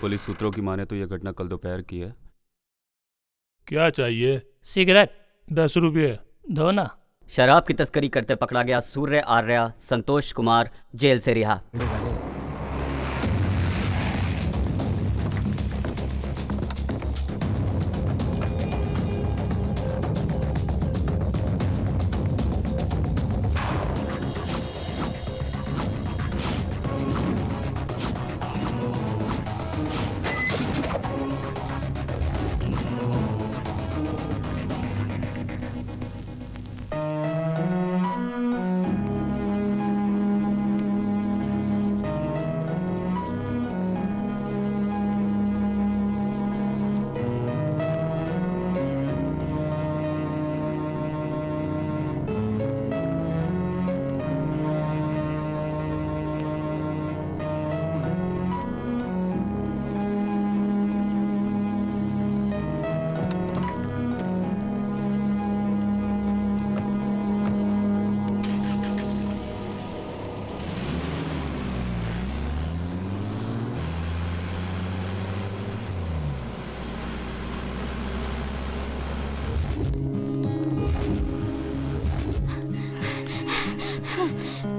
Police सूत्रों की माने तो यह घटना कल दोपहर की है। क्या चाहिए? सिगरेट 10 रुपये दो ना। शराब की तस्करी करते पकड़ा गया सूर्य आर्या संतोष कुमार जेल से रिहा।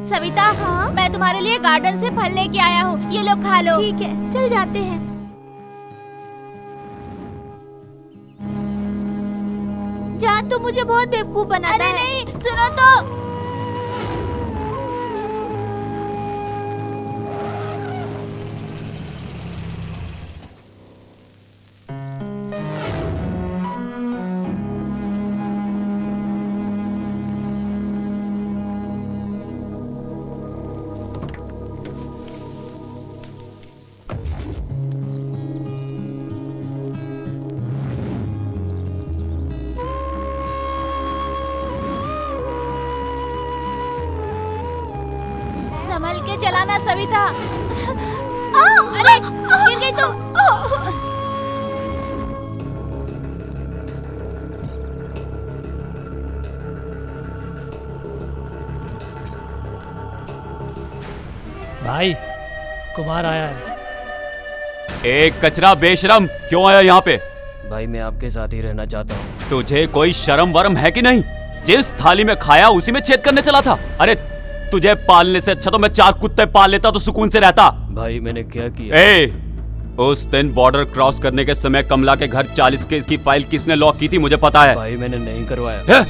सविता, हाँ? मैं तुम्हारे लिए गार्डन से फल लेके आया हूँ, ये लो खा लो। ठीक है, चल जाते हैं। जान, तू मुझे बहुत बेवकूफ बनाता है। अरे नहीं, सुनो तो। संभल के चलाना सविता। अरे गिर गई तुम। भाई, कुमार आया है। एक कचरा बेशरम, क्यों आया यहाँ पे? भाई मैं आपके साथ ही रहना चाहता हूँ। तुझे कोई शर्म वरम है कि नहीं? जिस थाली में खाया उसी में छेद करने चला था। अरे तुझे पालने से अच्छा तो मैं 4 कुत्ते पाल लेता तो सुकून से रहता। भाई मैंने क्या किया? उस दिन बॉर्डर क्रॉस करने के समय कमला के घर 40 केस की फाइल किसने लॉक की थी मुझे पता है। भाई मैंने नहीं करवाया।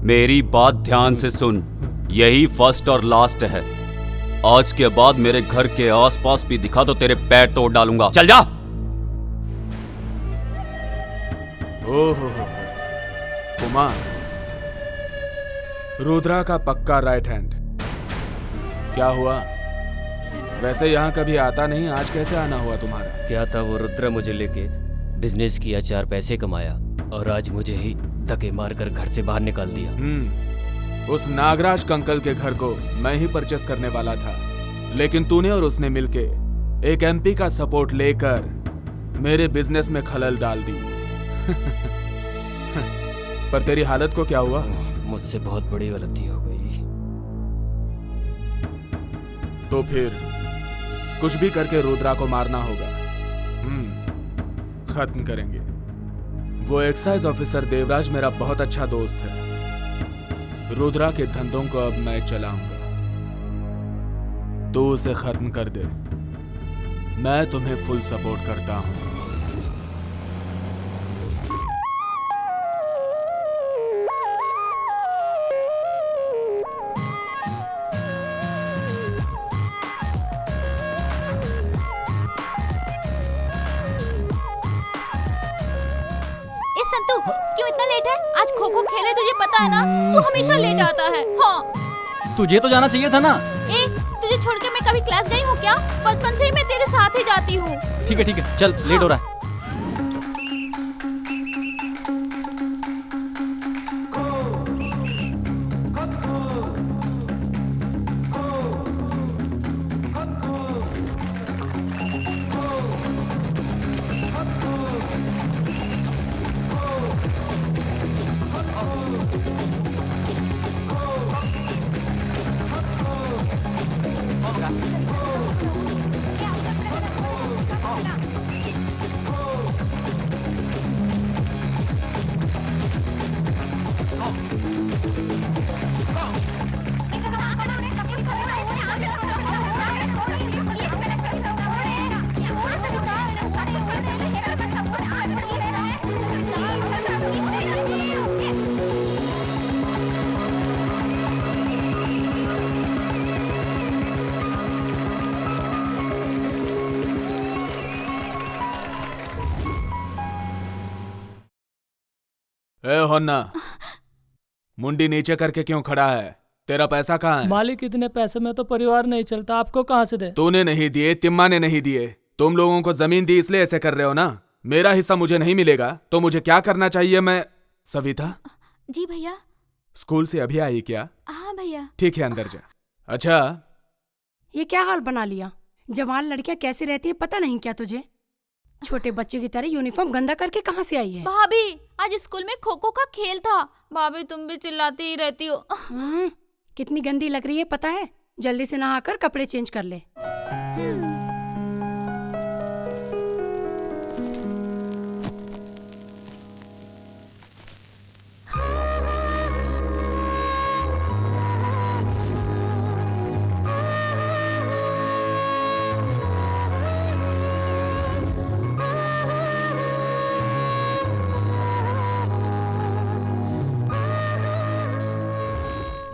मेरी बात ध्यान से सुन, यही फर्स्ट और लास्ट है। आज के बाद मेरे घर के आसपास भी दिखा तो तेरे पैर तोड़ डालूंगा। चल जा। ओहो कुमार, रुद्रा का पक्का राइट हैंड। क्या हुआ? वैसे यहाँ कभी आता नहीं, आज कैसे आना हुआ तुम्हारा? क्या था, वो रुद्रा मुझे लेके बिजनेस किया, 4 पैसे कमाया और आज मुझे ही धक्के मारकर घर से बाहर निकाल दिया। उस नागराज कंकल के घर को मैं ही परचेस करने वाला था, लेकिन तूने और उसने मिलके एक एमपी का सपोर्ट लेकर मेरे बिजनेस में खलल डाल दी। पर तेरी हालत को क्या हुआ? मुझसे बहुत बड़ी गलती हो गई। तो फिर कुछ भी करके रुद्रा को मारना होगा। खत्म करेंगे। वो एक्साइज ऑफिसर देवराज मेरा बहुत अच्छा दोस्त है। रुद्रा के धंधों को अब मैं चलाऊंगा, तो उसे खत्म कर दे। मैं तुम्हें फुल सपोर्ट करता हूं। संतु, क्यों इतना लेट है? आज खो खो खेले, तुझे पता है ना, तू हमेशा लेट आता है। हाँ, तुझे तो जाना चाहिए था ना। तुझे छोड़ के मैं कभी क्लास गई हूँ क्या? बचपन से ही मैं तेरे साथ ही जाती हूँ। ठीक है, चल लेट हो रहा है। मोहन ना, मुंडी नीचे करके क्यों खड़ा है? तेरा पैसा कहाँ है? मालिक, इतने पैसे में तो परिवार नहीं चलता, आपको कहाँ से दे? तूने नहीं दिए, तिम्मा ने नहीं दिए। तुम लोगों को जमीन दी इसलिए ऐसे कर रहे हो ना। मेरा हिस्सा मुझे नहीं मिलेगा तो मुझे क्या करना चाहिए? मैं सविता, जी भैया। स्कूल से अभी आई क्या? हाँ भैया। ठीक है, अंदर जा। अच्छा, ये क्या हाल बना लिया? जवान लड़कियां कैसी रहती है पता नहीं क्या तुझे? छोटे बच्चे की तरह यूनिफॉर्म गंदा करके कहाँ से आई है? भाभी, आज स्कूल में खो खो का खेल था। भाभी, तुम भी चिल्लाती ही रहती हो। कितनी गंदी लग रही है पता है? जल्दी से नहाकर कपड़े चेंज कर ले।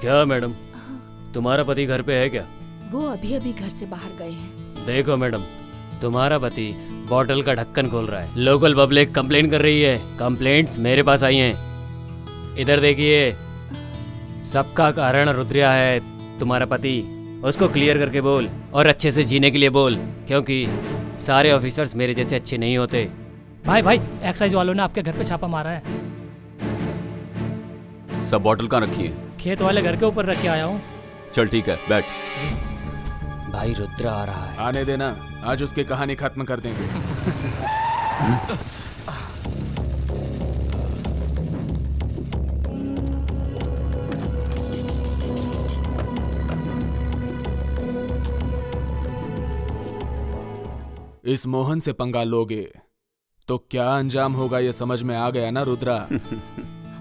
क्या मैडम, तुम्हारा पति घर पे है क्या? वो अभी अभी घर से बाहर गए हैं। देखो मैडम, तुम्हारा पति बॉटल का ढक्कन खोल रहा है। लोकल पब्लिक कंप्लेन कर रही है। कंप्लेंट्स मेरे पास आई हैं। इधर देखिए, सबका कारण रुद्रिया है, तुम्हारा पति। उसको क्लियर करके बोल और अच्छे से जीने के लिए बोल, क्योंकि सारे ऑफिसर्स मेरे जैसे अच्छे नहीं होते। भाई, एक्साइज वालों ने आपके घर पे छापा मारा है। सब बॉटल कहाँ रखी है? खेत वाले घर के ऊपर रख के आया हूँ। चल ठीक है, बैठ। भाई रुद्र आ रहा है। आने देना, आज उसकी कहानी खत्म कर देंगे। इस मोहन से पंगा लोगे तो क्या अंजाम होगा ये समझ में आ गया ना रुद्रा?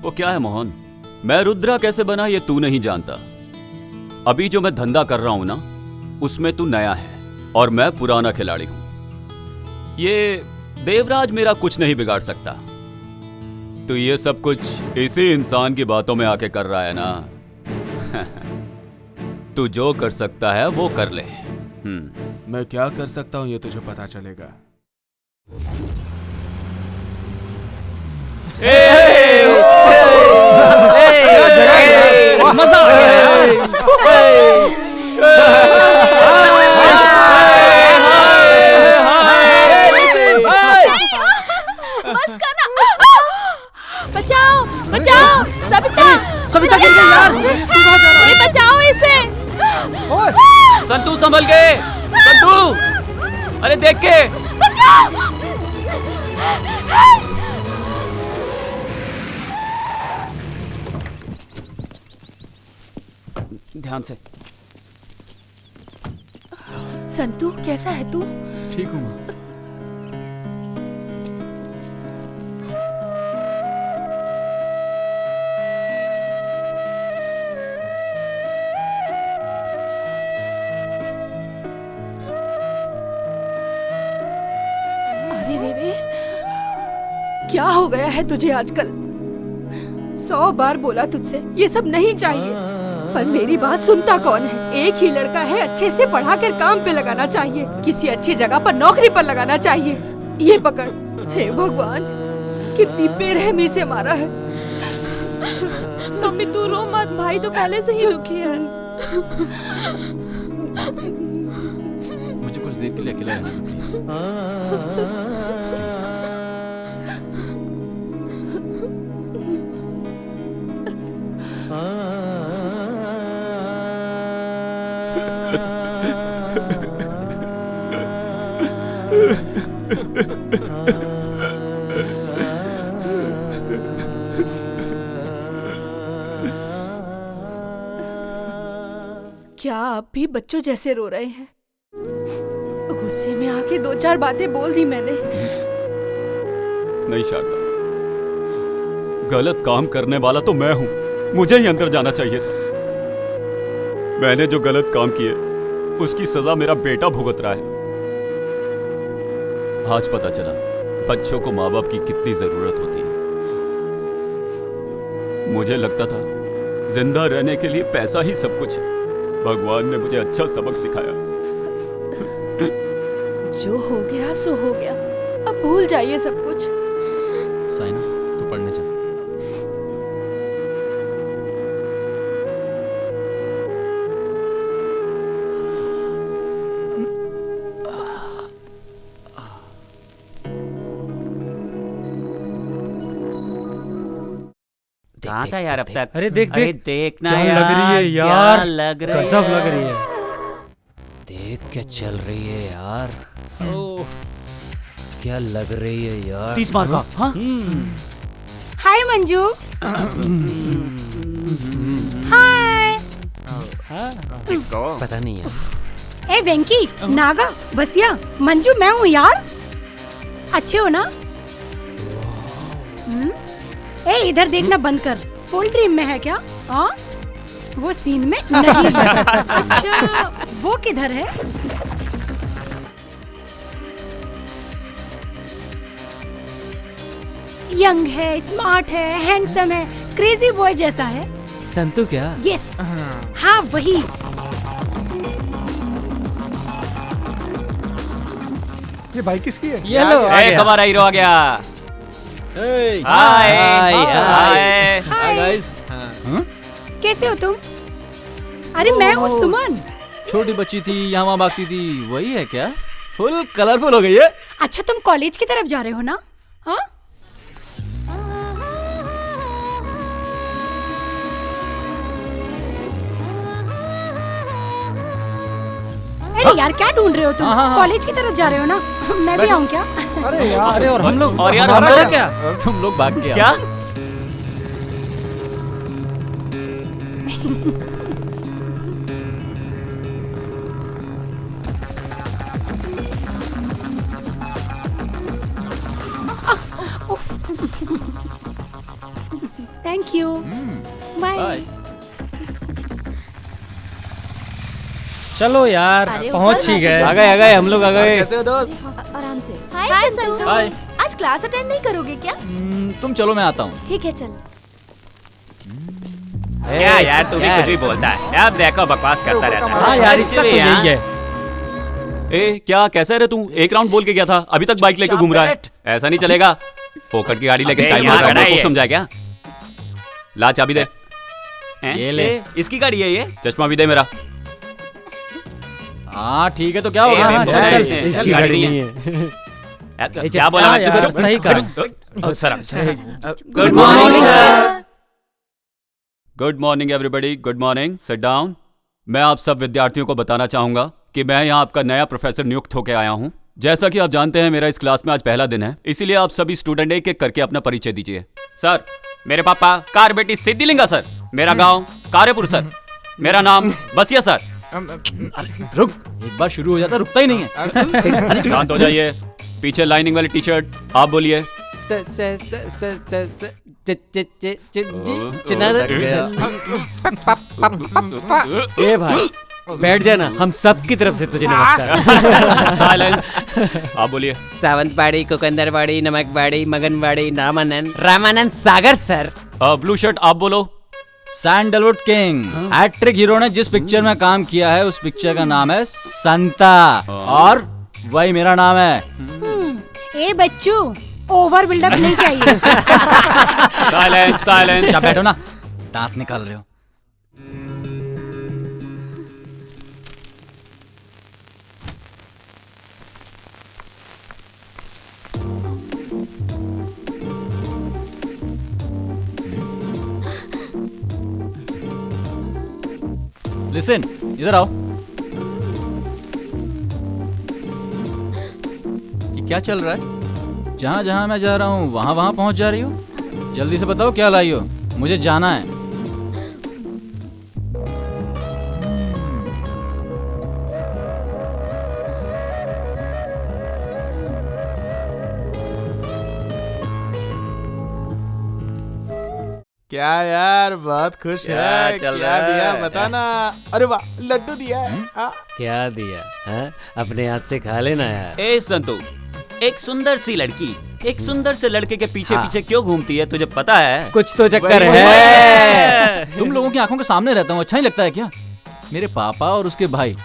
वो क्या है मोहन, मैं रुद्रा कैसे बना ये तू नहीं जानता। अभी जो मैं धंधा कर रहा हूं ना, उसमें तू नया है और मैं पुराना खिलाड़ी हूं। ये देवराज मेरा कुछ नहीं बिगाड़ सकता। तो ये सब कुछ इसी इंसान की बातों में आके कर रहा है ना। तू जो कर सकता है वो कर ले। मैं क्या कर सकता हूं ये तुझे पता चलेगा। मजा आ गया। बस करना। बचाओ बचाओ, सविता गिर गई यार। तू कहाँ जा रहा है? बचाओ इसे। संतू संभल के, संतू, अरे देख के। ध्यान से। संतू, कैसा है तू? ठीक हूँ माँ। अरे रे, क्या हो गया है तुझे आजकल? 100 बार बोला तुझसे ये सब नहीं चाहिए, पर मेरी बात सुनता कौन है? एक ही लड़का है, अच्छे से पढ़ा कर काम पे लगाना चाहिए, किसी अच्छी जगह पर नौकरी पर लगाना चाहिए। ये पकड़। हे भगवान, कितनी बेरहमी से मारा है। मम्मी तू रो मत, भाई तो पहले से ही दुखी है। मुझे कुछ देर के लिए अकेला रहने दो प्लीज। क्या आप भी बच्चों जैसे रो रहे हैं? गुस्से में आके 2-4 बातें बोल दी मैंने। नहीं शारदा, गलत काम करने वाला तो मैं हूं, मुझे ही अंदर जाना चाहिए था। मैंने जो गलत काम किए उसकी सजा मेरा बेटा भुगत रहा है। आज पता चला बच्चों को माँ बाप की कितनी जरूरत होती है। मुझे लगता था जिंदा रहने के लिए पैसा ही सब कुछ है। भगवान ने मुझे अच्छा सबक सिखाया। जो हो गया सो हो गया, अब भूल जाइए सब कुछ। साइना, तू पढ़ने चल। कहाँ था यार अब तक? अरे देख अरे देख देखना क्या यार, लग रही है क्या यार, लग रही गजब है। लग रही है। देख क्या चल रही है यार, ओह क्या लग रही है यार। 30 मार्क का, हाँ? हाय मंजू। हाय। पता नहीं है। ए वेंकी, नागा, बसिया, मंजू मैं हूँ यार। अच्छे हो ना? ए इधर देखना बंद कर, फुल ड्रीम में है क्या? हाँ? वो सीन में नहीं है। अच्छा, वो किधर है? यंग है, स्मार्ट है, हैंडसम है, क्रेजी बॉय जैसा है। संतु क्या? यस, हाँ वही। ये बाइक किसकी है? ये लो आ गया। हमारा हीरो आ गया। Hey! हाय हाय, हाय गाइस। कैसे हो तुम? अरे मैं हूँ सुमन। छोटी बच्ची थी, यहाँ वहाँ भागती थी, वही है क्या? फुल कलरफुल हो गई है। अच्छा तुम कॉलेज की तरफ जा रहे हो ना? हाँ? अरे यार क्या ढूंढ रहे हो तुम? कॉलेज की तरफ जा रहे हो ना? मैं भी आऊँ क्या? अरे यार, अरे और हम लोग, और यार हमारा हमारा क्या? तुम लोग भाग के आओ। क्या? Thank you. बाय। चलो यार, अरे पहुंच ऊपर ही गए। बैठो। आ गए हम लोग आ गए। कैसे हो दोस्त? आराम से। हाय संतु। हाय। आज क्लास अटेंड नहीं करोगे क्या? तुम चलो मैं आता हूँ। ठीक है चल। क्या यार, तू भी कुछ भी बोलता है। अब देखो बकवास करता रहता है। हाँ यार, इसका तो इसीलिए यही है। ए क्या कैसा रे तू? एक राउंड बोल के गया था, अभी तक बाइक लेके घूम रहा है। ऐसा नहीं चलेगा। फोकट की गाड़ी लेके स्टाइल मार रहा है, समझा क्या? ला चाबी दे। ये ले। इसकी गाड़ी है ये। चश्मा भी दे मेरा। हाँ ठीक है, तो क्या होगा? हाँ, चल, चल, चल, इसकी गाड़ी गाड़ी नहीं नहीं है। क्या बोला हाँ मैं? यार, चुप सही कहा। Sir. Good morning sir. Good morning everybody, good morning. Sit down. मैं आप सब विद्यार्थियों को बताना चाहूंगा कि मैं यहाँ आपका नया प्रोफेसर नियुक्त होकर आया हूँ। जैसा कि आप जानते हैं, मेरा इस क्लास में आज पहला दिन है, इसीलिए आप सभी स्टूडेंट एक एक करके अपना परिचय दीजिए। सर, मेरे पापा कारबेटी सिद्धिलिंगा सर। मेरा गांव कार्यपुर सर। मेरा नाम बसिया सर। रुक, एक बार शुरू हो जाता रुकता ही नहीं है। शांत हो जाइए। पीछे लाइनिंग वाली टी शर्ट, आप बोलिए। ए भाई बैठ जाना, हम सब की तरफ से तुझे नमस्कार। साइलेंस। आप बोलिए। Sawantwadi, कुकंदरवाड़ी, नमकवाड़ी, मगनवाड़ी, Ramanand Sagar sir. Blue shirt आप बोलो। Sandalwood king. हैट्रिक हीरो ने जिस पिक्चर में काम किया है, उस पिक्चर का नाम है संता, और वही मेरा नाम है। ए बच्चू, ओवर बिल्डअप नहीं चाहिए। Silence silence. क्या बैठो ना, दांत निकाल रहे हो। लिसन, इधर आओ। ये क्या चल रहा है? जहां जहां मैं जा रहा हूं वहां वहां पहुंच जा रही हो। जल्दी से बताओ क्या लाई हो, मुझे जाना है। क्या यार, बहुत खुश क्या है। चल क्या रहा है? दिया बता ना। अरे वाह, लड्डू दिया है। क्या दिया? हाँ? अपने हाथ से खा लेना यार। ए संतु, एक सुंदर सी लड़की एक सुंदर से लड़के के पीछे पीछे क्यों घूमती है, तुझे पता है? कुछ तो चक्कर वही- है। तुम लोगों की आंखों के सामने रहता हूँ, अच्छा नहीं लगता है क्या? मेरे पापा और उसके भाई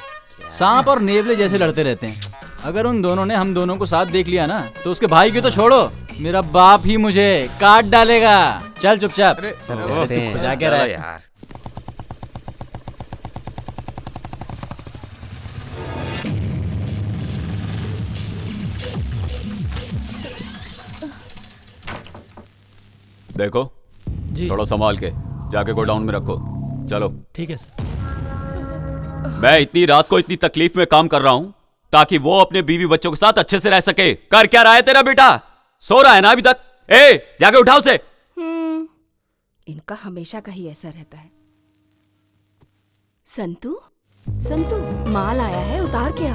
सांप और नेवले जैसे लड़ते रहते हैं। अगर उन दोनों ने हम दोनों को साथ देख लिया ना, तो उसके भाई की तो छोड़ो, मेरा बाप ही मुझे काट डालेगा। चल चुपचाप। सब करते हैं। जाके रह यार। देखो, जी थोड़ा संभाल के जाके गोडाउन में रखो। चलो। ठीक है सर। मैं इतनी रात को इतनी तकलीफ में काम कर रहा हूं ताकि वो अपने बीवी बच्चों के साथ अच्छे से रह सके। कर क्या रहा है तेरा बेटा? सो रहा है ना अभी तक? ए, जाके उठाओ उसे। इनका हमेशा का ही ऐसा रहता है। संतू, संतू, माल आया है, उतार के आ।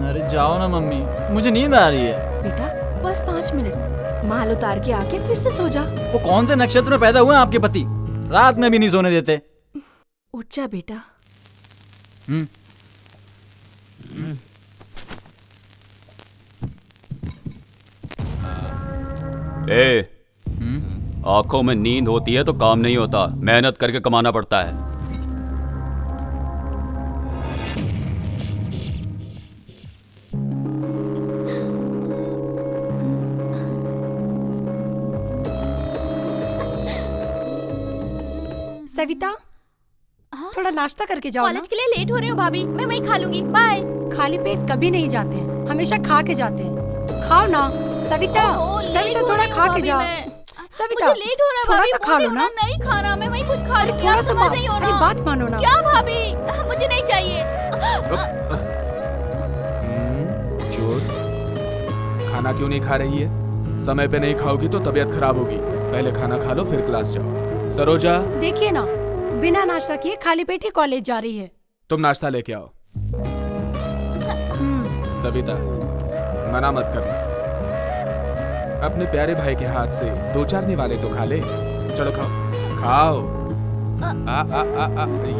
अरे जाओ ना मम्मी, मुझे नींद आ रही है। बेटा बस 5 मिनट, माल उतार के आके फिर से सो जा। वो कौन से नक्षत्र में पैदा हुए हैं आपके पति? रात में भी नहीं सोने देते। उठ जा बेटा। ए, आंखों में नींद होती है तो काम नहीं होता, मेहनत करके कमाना पड़ता है। सविता, थोड़ा नाश्ता करके जाओ ना। कॉलेज के लिए लेट हो रही हूँ भाभी, मैं वहीं खा लूंगी। बाय। खाली पेट कभी नहीं जाते हैं, हमेशा खा के जाते हैं। खाओ ना सविता, सविता थोड़ा खा के जाओ। सविता, मुझे लेट हो रहा है थोड़ा भाभी, सा खा लो ना। नहीं खाना, मैं वहीं कुछ खा लूंगी। थोड़ा आप सा समझ नहीं हो ना। बात मानो ना। क्या भाभी, मुझे नहीं चाहिए। चोर, खाना क्यों नहीं खा रही है? समय पे नहीं खाओगी तो तबीयत खराब होगी। पहले खाना खा लो फिर क्लास जाओ। सरोजा, देखिए ना, बिना नाश्ता किए खाली पेट ही कॉलेज जा रही है। तुम नाश्ता लेके आओ। सविता, मना मत करना। अपने प्यारे भाई के हाथ से 2-4 निवाले तो खा ले। चलो खाओ, खाओ।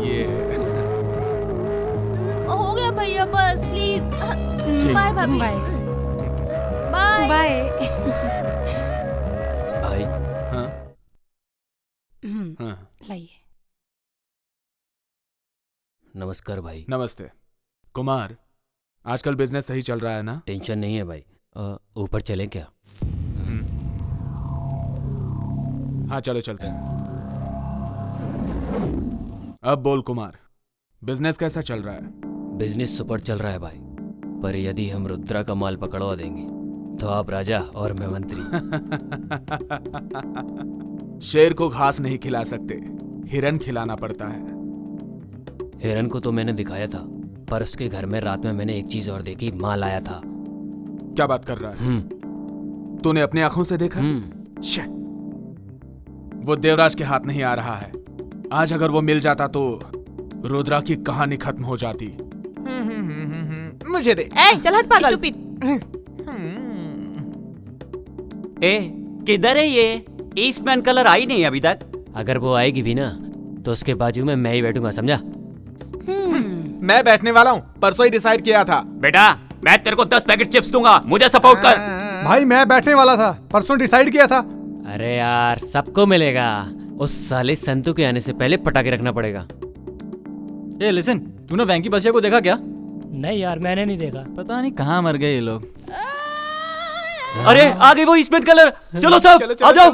ये हो गया भैया, बस प्लीज। ठीक। बाय भाभी। Bye bye. बाय। भाई हाँ हाँ, लाइए। नमस्कार भाई। नमस्ते। कुमार, आजकल बिजनेस सही चल रहा है ना? टेंशन नहीं है भाई। ऊपर चलें क्या? हाँ चलो चलते हैं। अब बोल कुमार, बिजनेस कैसा चल रहा है? बिजनेस सुपर चल रहा है भाई, पर यदि हम रुद्रा का माल पकड़वा देंगे तो आप राजा और मैं मंत्री। शेर को घास नहीं खिला सकते, हिरन खिलाना पड़ता है। हिरन को तो मैंने दिखाया था, पर उसके घर में रात में मैंने एक चीज और देखी, माल आया था। क्या बात कर रहा है? तूने अपनी आंखों से देखा? शे, वो देवराज के हाथ नहीं आ रहा है। आज अगर वो मिल जाता तो रुद्रा की कहानी खत्म हो जाती। मुझे दे। चल हट पागल। ए, किधर है ये? ईस्टमैन कलर आई नहीं अभी तक। अगर वो आएगी भी ना तो उसके बाजू में मैं ही बैठूंगा, समझा? मैं बैठने वाला हूँ, परसों ही डिसाइड किया था। बेटा, मैं तेरे को 10 पैकेट चिप्स दूंगा, मुझे सपोर्ट कर। भाई मैं बैठने वाला था, परसों डिसाइड किया था। अरे यार, सबको मिलेगा। उस साले संतू के आने से पहले पटाखे रखना पड़ेगा। ए लिसन, तूने वैंकी बसिया को देखा क्या? नहीं यार, मैंने नहीं देखा। पता नहीं कहाँ मर गए ये लोग। अरे आ गई वो ईस्टमैन कलर। चलो सब आ जाओ।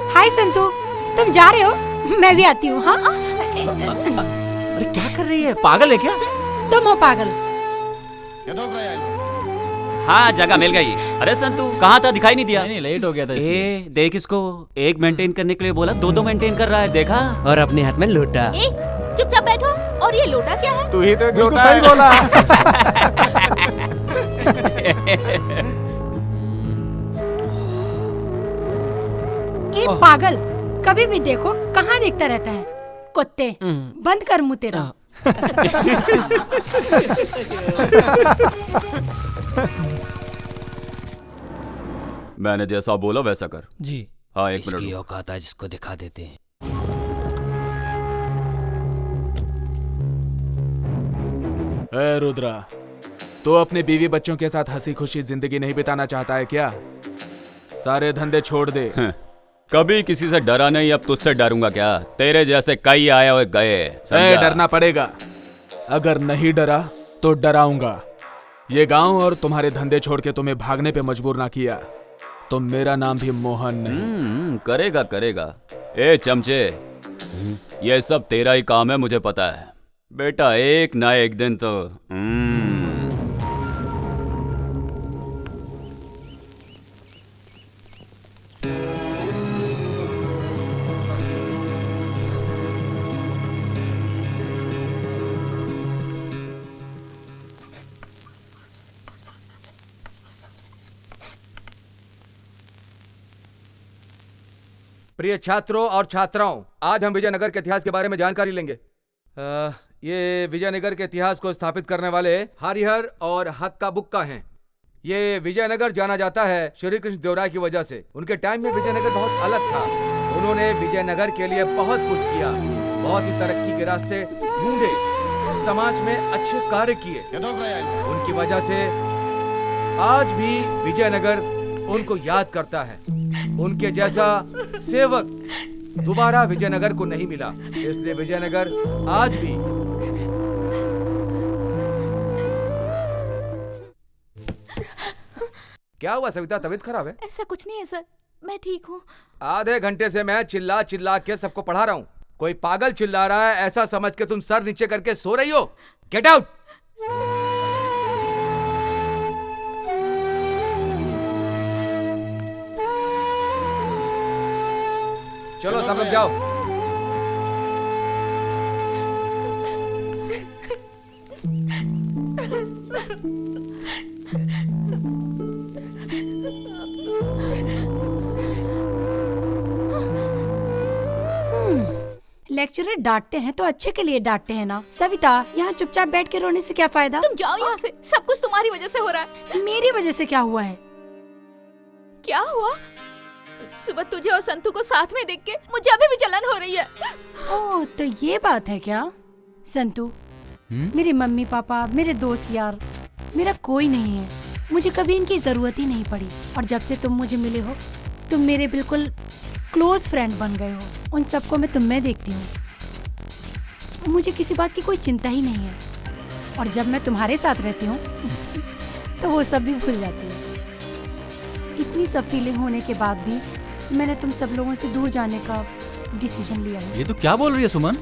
हाय संतू, तुम जा रहे हो? मैं भी आती हूँ। हाँ अरे क्या कर रही है, पागल है क्या? तुम हो पागल। हाँ, जगह मिल गई। अरे संतू कहाँ था, दिखाई नहीं दिया। नहीं लेट हो गया था इसलिए। ए, देख इसको, एक मेंटेन करने के लिए बोला, 2-2 मेंटेन कर रहा है, देखा? और अपने हाथ में लोटा। ए, चुपचाप बैठो। और ये लोटा क्या है? तू ही तो बिल्कुल सही बोला। ए पागल, कभी भी देखो कहाँ देखता रहता है? कुत्ते, बंद कर मुंह तेरा। मैंने जैसा बोला वैसा कर। जी। हाँ, 1 इसकी मिनट। औकात है जिसको दिखा देते हैं। ए रुद्रा, तो अपने बीवी बच्चों के साथ हंसी खुशी जिंदगी नहीं बिताना चाहता है क्या? सारे धंधे छोड़ दे। कभी किसी से डरा नहीं, अब तुझसे डरूंगा क्या? तेरे जैसे कई आए और गए। डरना पड़ेगा। अगर नहीं डरा तो डराऊंगा। ये गांव और तुम्हारे धंधे छोड़ के तुम्हें भागने पे मजबूर ना किया तो मेरा नाम भी मोहन नहीं। करेगा करेगा। ए चमचे, ये सब तेरा ही काम है, मुझे पता है बेटा। एक ना एक दिन तो प्रिय छात्रों और छात्राओं, आज हम विजयनगर के इतिहास के बारे में जानकारी लेंगे। ये विजयनगर के इतिहास को स्थापित करने वाले हरिहर और हक्का बुक्का हैं। ये विजयनगर जाना जाता है श्री कृष्ण देवराय की वजह से। उनके टाइम में विजयनगर बहुत अलग था। उन्होंने विजयनगर के लिए बहुत कुछ किया, बहुत ही तरक्की के रास्ते ढूंढे, समाज में अच्छे कार्य किए। उनकी वजह से आज भी विजयनगर उनको याद करता है। उनके जैसा सेवक दोबारा विजयनगर को नहीं मिला, इसलिए विजयनगर आज भी क्या हुआ सविता, तबीयत खराब है? ऐसा कुछ नहीं है सर, मैं ठीक हूँ। आधे घंटे से मैं चिल्ला चिल्ला के सबको पढ़ा रहा हूँ। कोई पागल चिल्ला रहा है ऐसा समझ के तुम सर नीचे करके सो रही हो। Get out. चलो सब लोग जाओ। लेक्चरर डांटते हैं तो अच्छे के लिए डांटते हैं ना। सविता, यहाँ चुपचाप बैठ के रोने से क्या फायदा? तुम जाओ यहाँ से, सब कुछ तुम्हारी वजह से हो रहा है। मेरी वजह से क्या हुआ है? क्या हुआ? सुबह तुझे और संतू को साथ में देख के मुझे अभी भी जलन हो रही है। ओह, तो ये बात है क्या? संतू, मेरे मम्मी पापा, मेरे दोस्त यार, मेरा कोई नहीं है। मुझे कभी इनकी जरूरत ही नहीं पड़ी। और जब से तुम मुझे मिले हो, तुम मेरे बिल्कुल क्लोज फ्रेंड बन गए हो। उन सबको मैं तुम में देखती हूँ। मुझे किसी बात की कोई चिंता ही नहीं है। और जब मैं तुम्हारे साथ रहती हूँ तो वो सब भी भूल जाती है। इतनी सब फीलिंग होने के बाद भी मैंने तुम सब लोगों से दूर जाने का डिसीजन लिया है। ये तो क्या बोल रही है सुमन?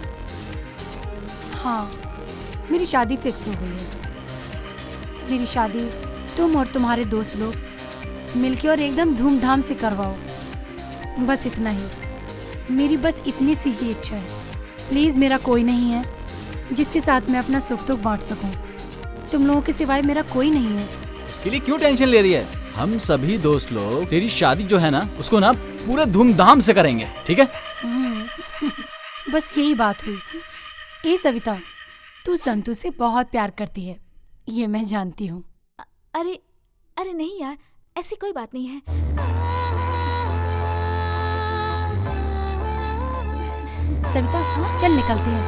हाँ, मेरी शादी फिक्स हो गई है। मेरी शादी तुम और तुम्हारे दोस्त लोग मिलके और एकदम धूमधाम से करवाओ। बस इतना ही, मेरी बस इतनी सी ही इच्छा है। प्लीज, मेरा कोई नहीं है जिसके साथ मैं अपना सुख दुख बांट सकूं। तुम लोगों के सिवाय मेरा कोई नहीं है। उसके लिए क्यों टेंशन ले रही है? हम सभी दोस्त लोग तेरी शादी जो है ना, उसको ना पूरे धूमधाम से करेंगे, ठीक है? बस यही बात हुई। ए सविता, तू संतू से बहुत प्यार करती है, ये मैं जानती हूँ। अरे अरे नहीं यार, ऐसी कोई बात नहीं है। सविता, चल निकलते हैं।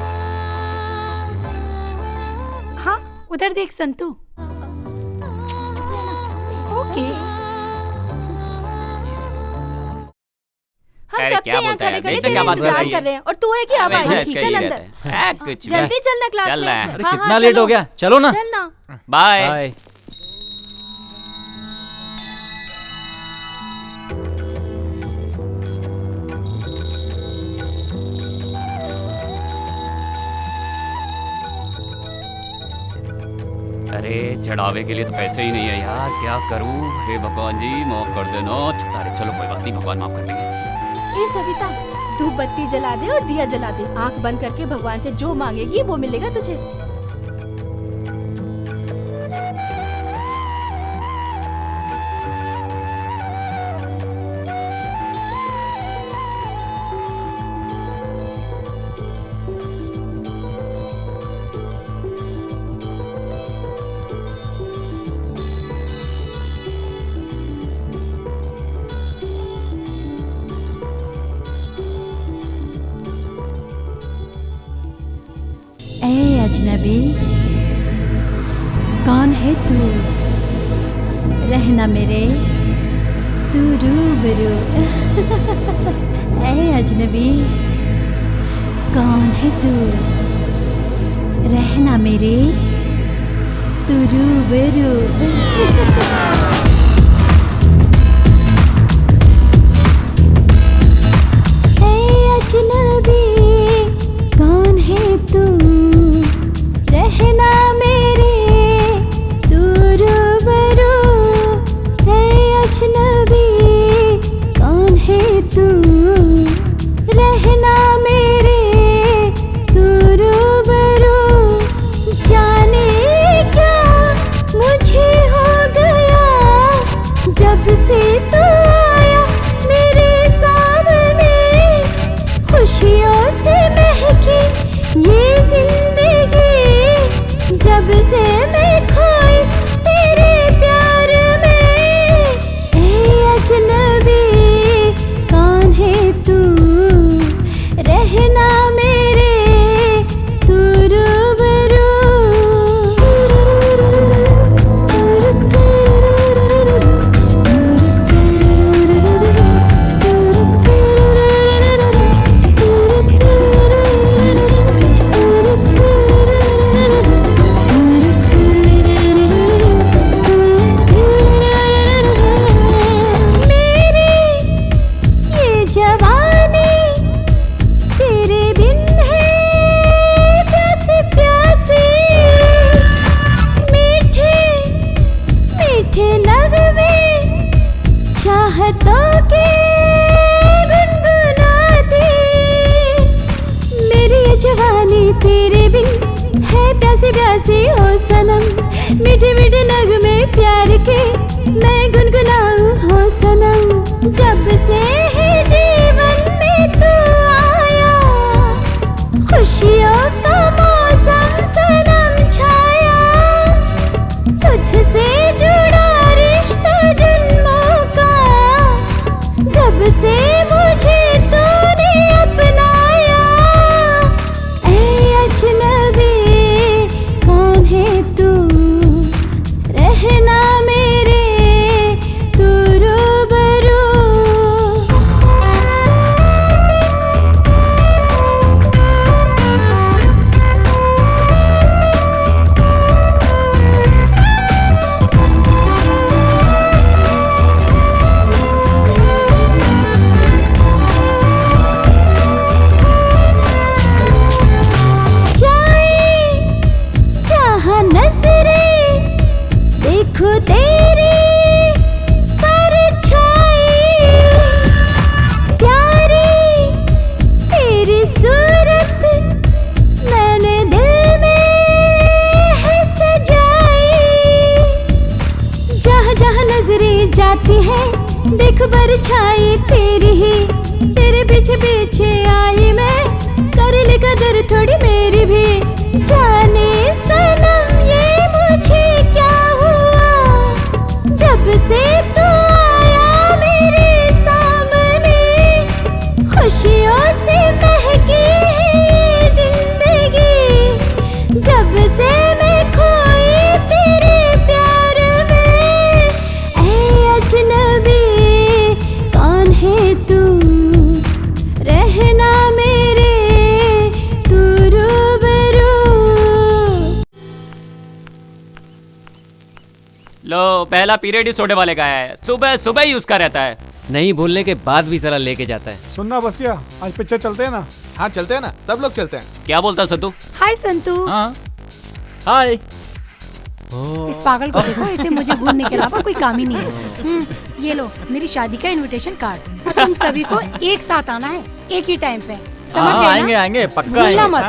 हाँ, उधर देख संतू। ओके। हम कब से यहाँ खड़े खड़े तेरा इंतजार कर रहे हैं और तू है कि अब आई थी। चल अंदर, जल्दी चलना क्लास में। अरे कितना लेट हो गया, चलो ना। चलना। बाय। अरे चढ़ावे के लिए तो पैसे ही नहीं है यार, क्या करूं? हे भगवान जी माफ कर देना। अरे चलो कोई बात नहीं, भगवान माफ कर देंगे। ए सविता, धूप बत्ती जला दे और दिया जला दे। आंख बंद करके भगवान से जो मांगेगी वो मिलेगा तुझे। ए अजनबी, कौन है तू? रहना मेरे तू रूबरू। ए अजनबी, कौन है तू? रहना मेरे तू रूबरू। ऐ अजनबी कौन है तू, रहना मेरे तू रूबरू। ऐ अजनबी कौन है तू, रहना मेरे तू रूबरू। जाने क्या मुझे हो गया जब से तू आया मेरे सामने। खुशियों से महकी ये जिंदगी जब से मैं खोई तेरे प्यार में। ऐ अजनबी कौन है तू, रहना मेरे तू रूबरू। मेरी ये जवानी तेरे बिन है प्यासी प्यासी। मीठे मीठे नगमे चाहतों के गुनगुनाती। मेरी ये जवानी तेरे बिन है प्यासी प्यासी ओ सनम। मीठे मीठे नगमे प्यार के मैं गुनगुनाऊं हो सनम। जब से है जीवन में तू आया खुशियों का मौसम सनम छाया। तुझसे जुड़ा रिश्ता जन्मों का जब से मुझे तूने अपनाया। ऐ अजनबी कौन है तू, रहना मेरे तू रूबरू। जाए जहाँ नजरें देखो तेरी परछाई। प्यारी तेरी सूरत मैंने दिल में है सजाई। जहाँ जहाँ नजरें जाती है देख परछाई तेरी ही। तेरे पीछे पीछे आई मैं कर ले कदर थोड़ी मेरी भी। जाने सनम ये मुझे क्या हुआ जब से तू आया मेरे सामने। खुशियों से महकी है ये जिंदगी जब से मैं खोई तेरे प्यार में। ऐ अजनबी कौन है तू, रहना मेरे तू रूबरू। लो पहला पीरियड ही सोडे वाले का है, सुबह सुबह ही उसका रहता है। नहीं बोलने के बाद भी साला लेके जाता है। सुनना बसिया, आज पिक्चर चलते हैं ना। हाँ चलते हैं ना, सब लोग चलते हैं। क्या बोलता संतू? हाय संतू। हाँ हाय। इस पागल को देखो, इसे मुझे घूमने के अलावा कोई काम ही नहीं है। ये लो मेरी शादी का इनविटेशन कार्ड। और तुम सभी को एक साथ आना है एक ही टाइम पे, समझ गए ना? आएंगे आएंगे पक्का भूलना आएंगे। मत।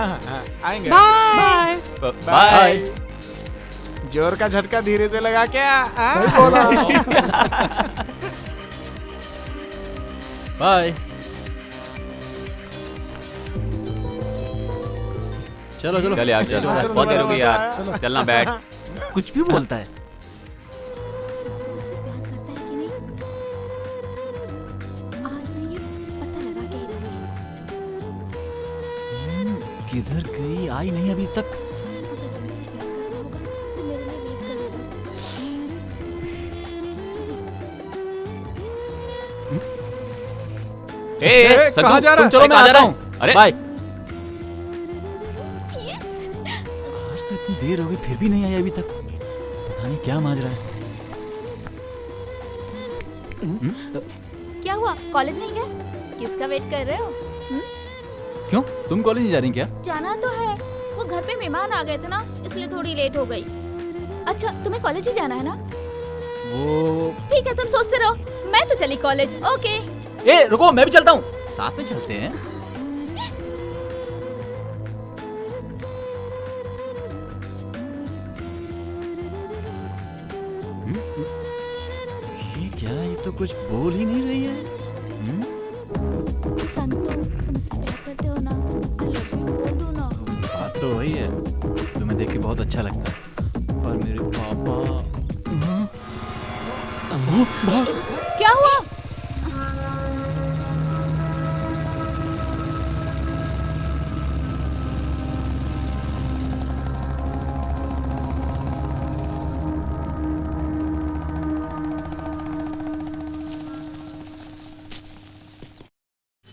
आएंगे। बाय। बाय। जोर का झटका धीरे से लगा क्या? सही बोला। बाय। चलो चलो चल यार चल, बहुत देर हो गई यार, चलना बैठ। कुछ भी बोलता है। मुझसे प्यार करता है कि नहीं? आज मैं ये पता लगा के ही रहूंगी। किधर गई? आई नहीं अभी तक। अगर वो मुझसे प्यार करता होगा तो मेरे लिए वेट करेगा। ए, कहाँ जा रहा तुम चलो मैं कहाँ जा आता रहा हूँ। अरे बाय। यस। आज तो इतनी देर हो गई फिर भी नहीं आई अभी तक। नहीं क्या माजरा है। क्या हुआ, कॉलेज नहीं गए? किसका वेट कर रहे हो? क्यों, तुम कॉलेज नहीं जा रही क्या? जाना तो है, वो घर पे मेहमान आ गए थे ना, इसलिए थोड़ी लेट हो गई। अच्छा, तुम्हें कॉलेज ही जाना है ना? वो ठीक है, तुम सोचते रहो, मैं तो चली कॉलेज। ओके। ए रुको, मैं भी चलता हूँ, साथ में चलते हैं। ये क्या, ये तो कुछ बोल ही नहीं रही है। संतु, तुम मुझसे प्यार करते हो ना? आई लव यू बोल दो ना। बात तो वही है, तुम्हें देख के बहुत अच्छा लगता है, पर मेरे पापा। क्या हुआ?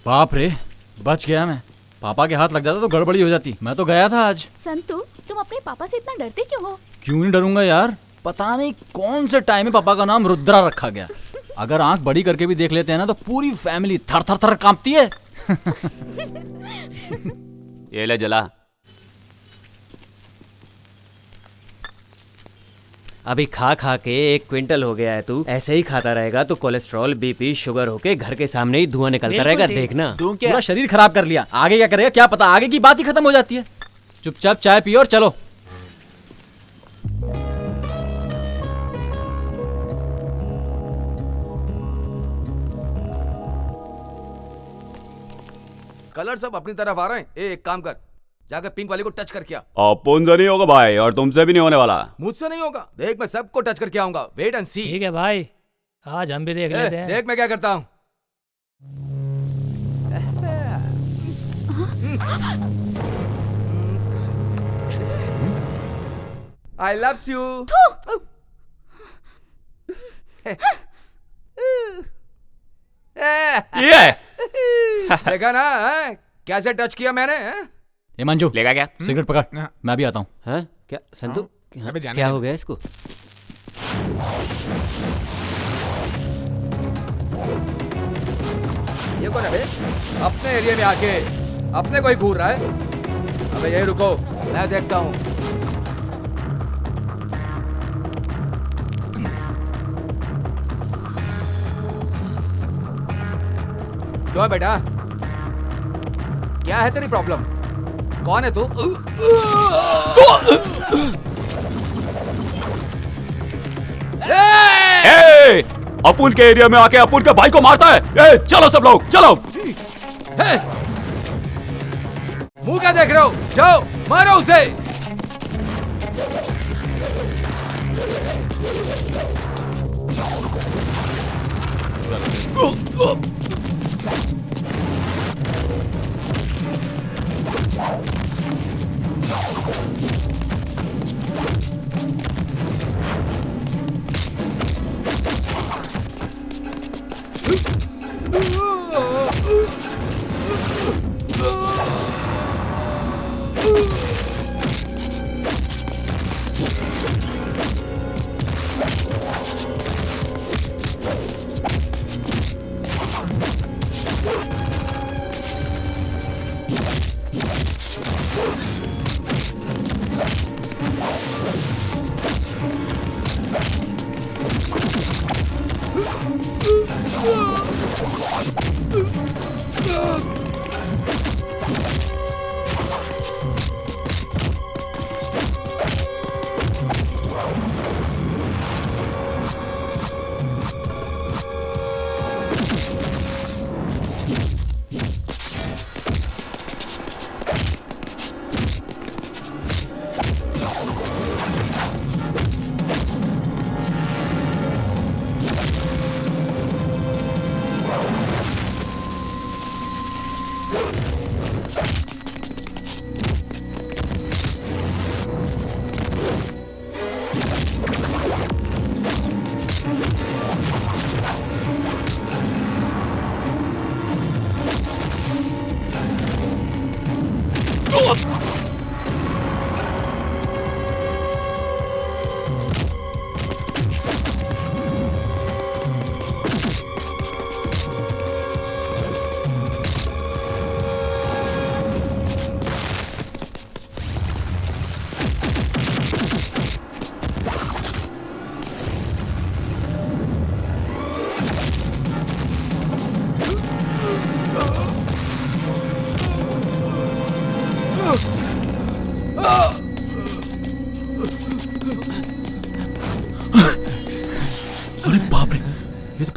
बाप रे, बच गया मैं। पापा के हाथ लग जाता तो गड़बड़ी हो जाती। मैं तो गया था आज। संतु, तुम अपने पापा से इतना डरते क्यों हो? क्यों नहीं डरूंगा यार, पता नहीं कौन से टाइम में पापा का नाम रुद्रा रखा गया। अगर आंख बड़ी करके भी देख लेते हैं ना तो पूरी फैमिली थर थर थर कांपती है। ये ले जला। अभी खा खा के 1 क्विंटल हो गया है। तू ऐसे ही खाता रहेगा तो कोलेस्ट्रॉल, बीपी, शुगर होके घर के सामने ही धुआं निकलता रहेगा, देखना। पूरा शरीर खराब कर लिया, आगे क्या करेगा क्या पता, आगे की बात ही खत्म हो जाती है। चुपचाप चाय पियो और चलो। कलर सब अपनी तरफ आ रहे हैं। एक काम कर, जाकर पिंक वाले को टच करके आ। अपुन से नहीं होगा भाई, और तुमसे भी नहीं होने वाला। मुझसे नहीं होगा, देख मैं सबको टच करके आऊंगा। वेट एंड सी। ठीक है भाई, आज हम भी देख लेते हैं। देख मैं क्या करता हूँ। I love you. ये देखा ना, कैसे टच किया मैंने। ये मंजू लेगा क्या? सिगरेट पकड़, मैं भी आता हूँ। हाँ क्या संतु, अबे जाने क्या दे। हो गया इसको? ये कौन है बे? अपने एरिया में आके अपने को ही घूर रहा है। अबे यही रुको, मैं देखता हूँ। क्यों है बेटा, क्या है तेरी प्रॉब्लम? कौन है तू? ए, अपुन के एरिया में आके अपुन के भाई को मारता है। ए, चलो सब लोग चलो। मुंह क्या देख रहे हो? जाओ मारो उसे।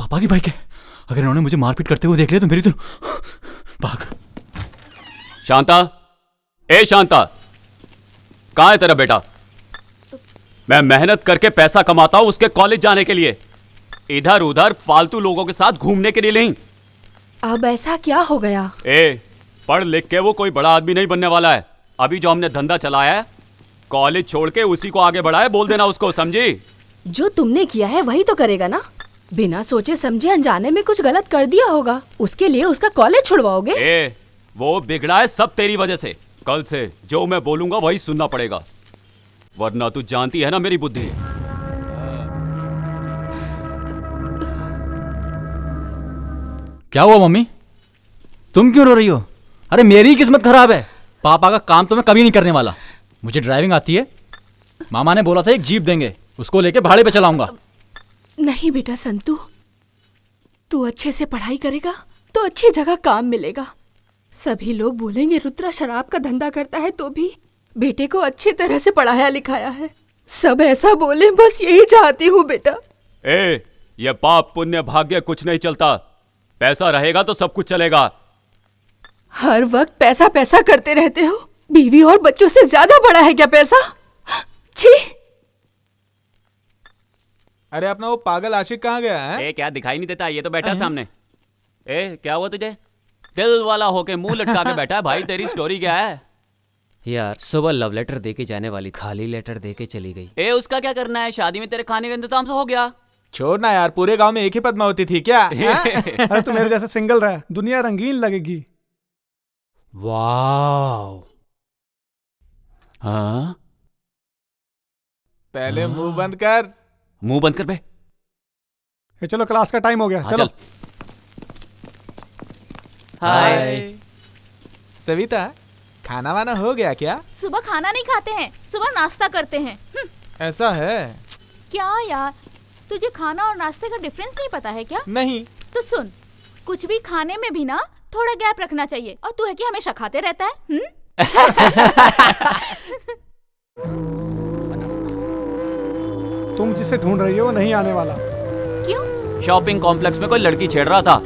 पापा की बाइक है। अगर इन्होंने मुझे मारपीट करते हुए देख लिया तो मेरी तो भाग। शांता, ए शांता, कहाँ है तेरा बेटा? मैं मेहनत करके पैसा कमाता हूं उसके कॉलेज जाने के लिए, इधर उधर फालतू लोगों के साथ घूमने के लिए नहीं। अब ऐसा क्या हो गया? पढ़ लिख के वो कोई बड़ा आदमी नहीं बनने वाला है। अभी जो हमने धंधा चलाया है, कॉलेज छोड़ के उसी को आगे बढ़ाए, बोल देना उसको, समझी? जो तुमने किया है वही तो करेगा ना। बिना सोचे समझे अनजाने में कुछ गलत कर दिया होगा, उसके लिए उसका कॉलेज छुड़वाओगे? वो बिगड़ा है सब तेरी वजह से। कल से जो मैं बोलूंगा वही सुनना पड़ेगा, वरना तू जानती है ना मेरी बुद्धि। क्या हुआ मम्मी? तुम क्यों रो रही हो? अरे मेरी किस्मत खराब है। पापा का काम तो मैं कभी नहीं करने वाला। मुझे ड्राइविंग आती है। मामा ने बोला था एक जीप देंगे, उसको लेके भाड़े पे चलाऊंगा। नहीं बेटा संतू, तू अच्छे से पढ़ाई करेगा तो अच्छी जगह काम मिलेगा। सभी लोग बोलेंगे रुद्रा शराब का धंधा करता है, तो भी बेटे को अच्छी तरह से पढ़ाया लिखाया है। सब ऐसा बोले, बस यही चाहती हूँ बेटा। ये पाप पुण्य भाग्य कुछ नहीं चलता, पैसा रहेगा तो सब कुछ चलेगा। हर वक्त पैसा पैसा करते रहते हो। बीवी और बच्चों से ज्यादा बड़ा है क्या पैसा? छी! अरे अपना वो पागल आशिक कहाँ गया है? क्या दिखाई नहीं देता? ये तो बैठा सामने। क्या हुआ तुझे? दिल वाला होके मुंह लटका के बैठा है। भाई तेरी स्टोरी क्या है? यार सुबह लव लेटर देके जाने वाली, खाली लेटर देके चली गई। उसका क्या करना है? शादी में तेरे खाने का इंतजाम तो हो गया। छोड़ना यार, पूरे गांव में एक ही पद्मावती थी क्या? अरे तू मेरे जैसे सिंगल रहा, दुनिया रंगीन लगेगी। वाह! हाँ? पहले मुंह बंद कर। मुंह बंद कर बे। चलो क्लास का टाइम हो गया, चलो। हाय सविता, खाना वाना हो गया क्या? सुबह खाना नहीं खाते हैं, सुबह नाश्ता करते हैं। ऐसा है क्या यार, तुझे खाना और नाश्ते का डिफरेंस नहीं पता है क्या? नहीं। तो सुन, कुछ भी खाने में भी ना थोड़ा गैप रखना चाहिए। और तू है कि हमेशा खाते रहता है। तुम जिसे ढूंढ रही हो वो नहीं आने वाला। क्यों? शॉपिंग कॉम्प्लेक्स में कोई लड़की छेड़ रहा था,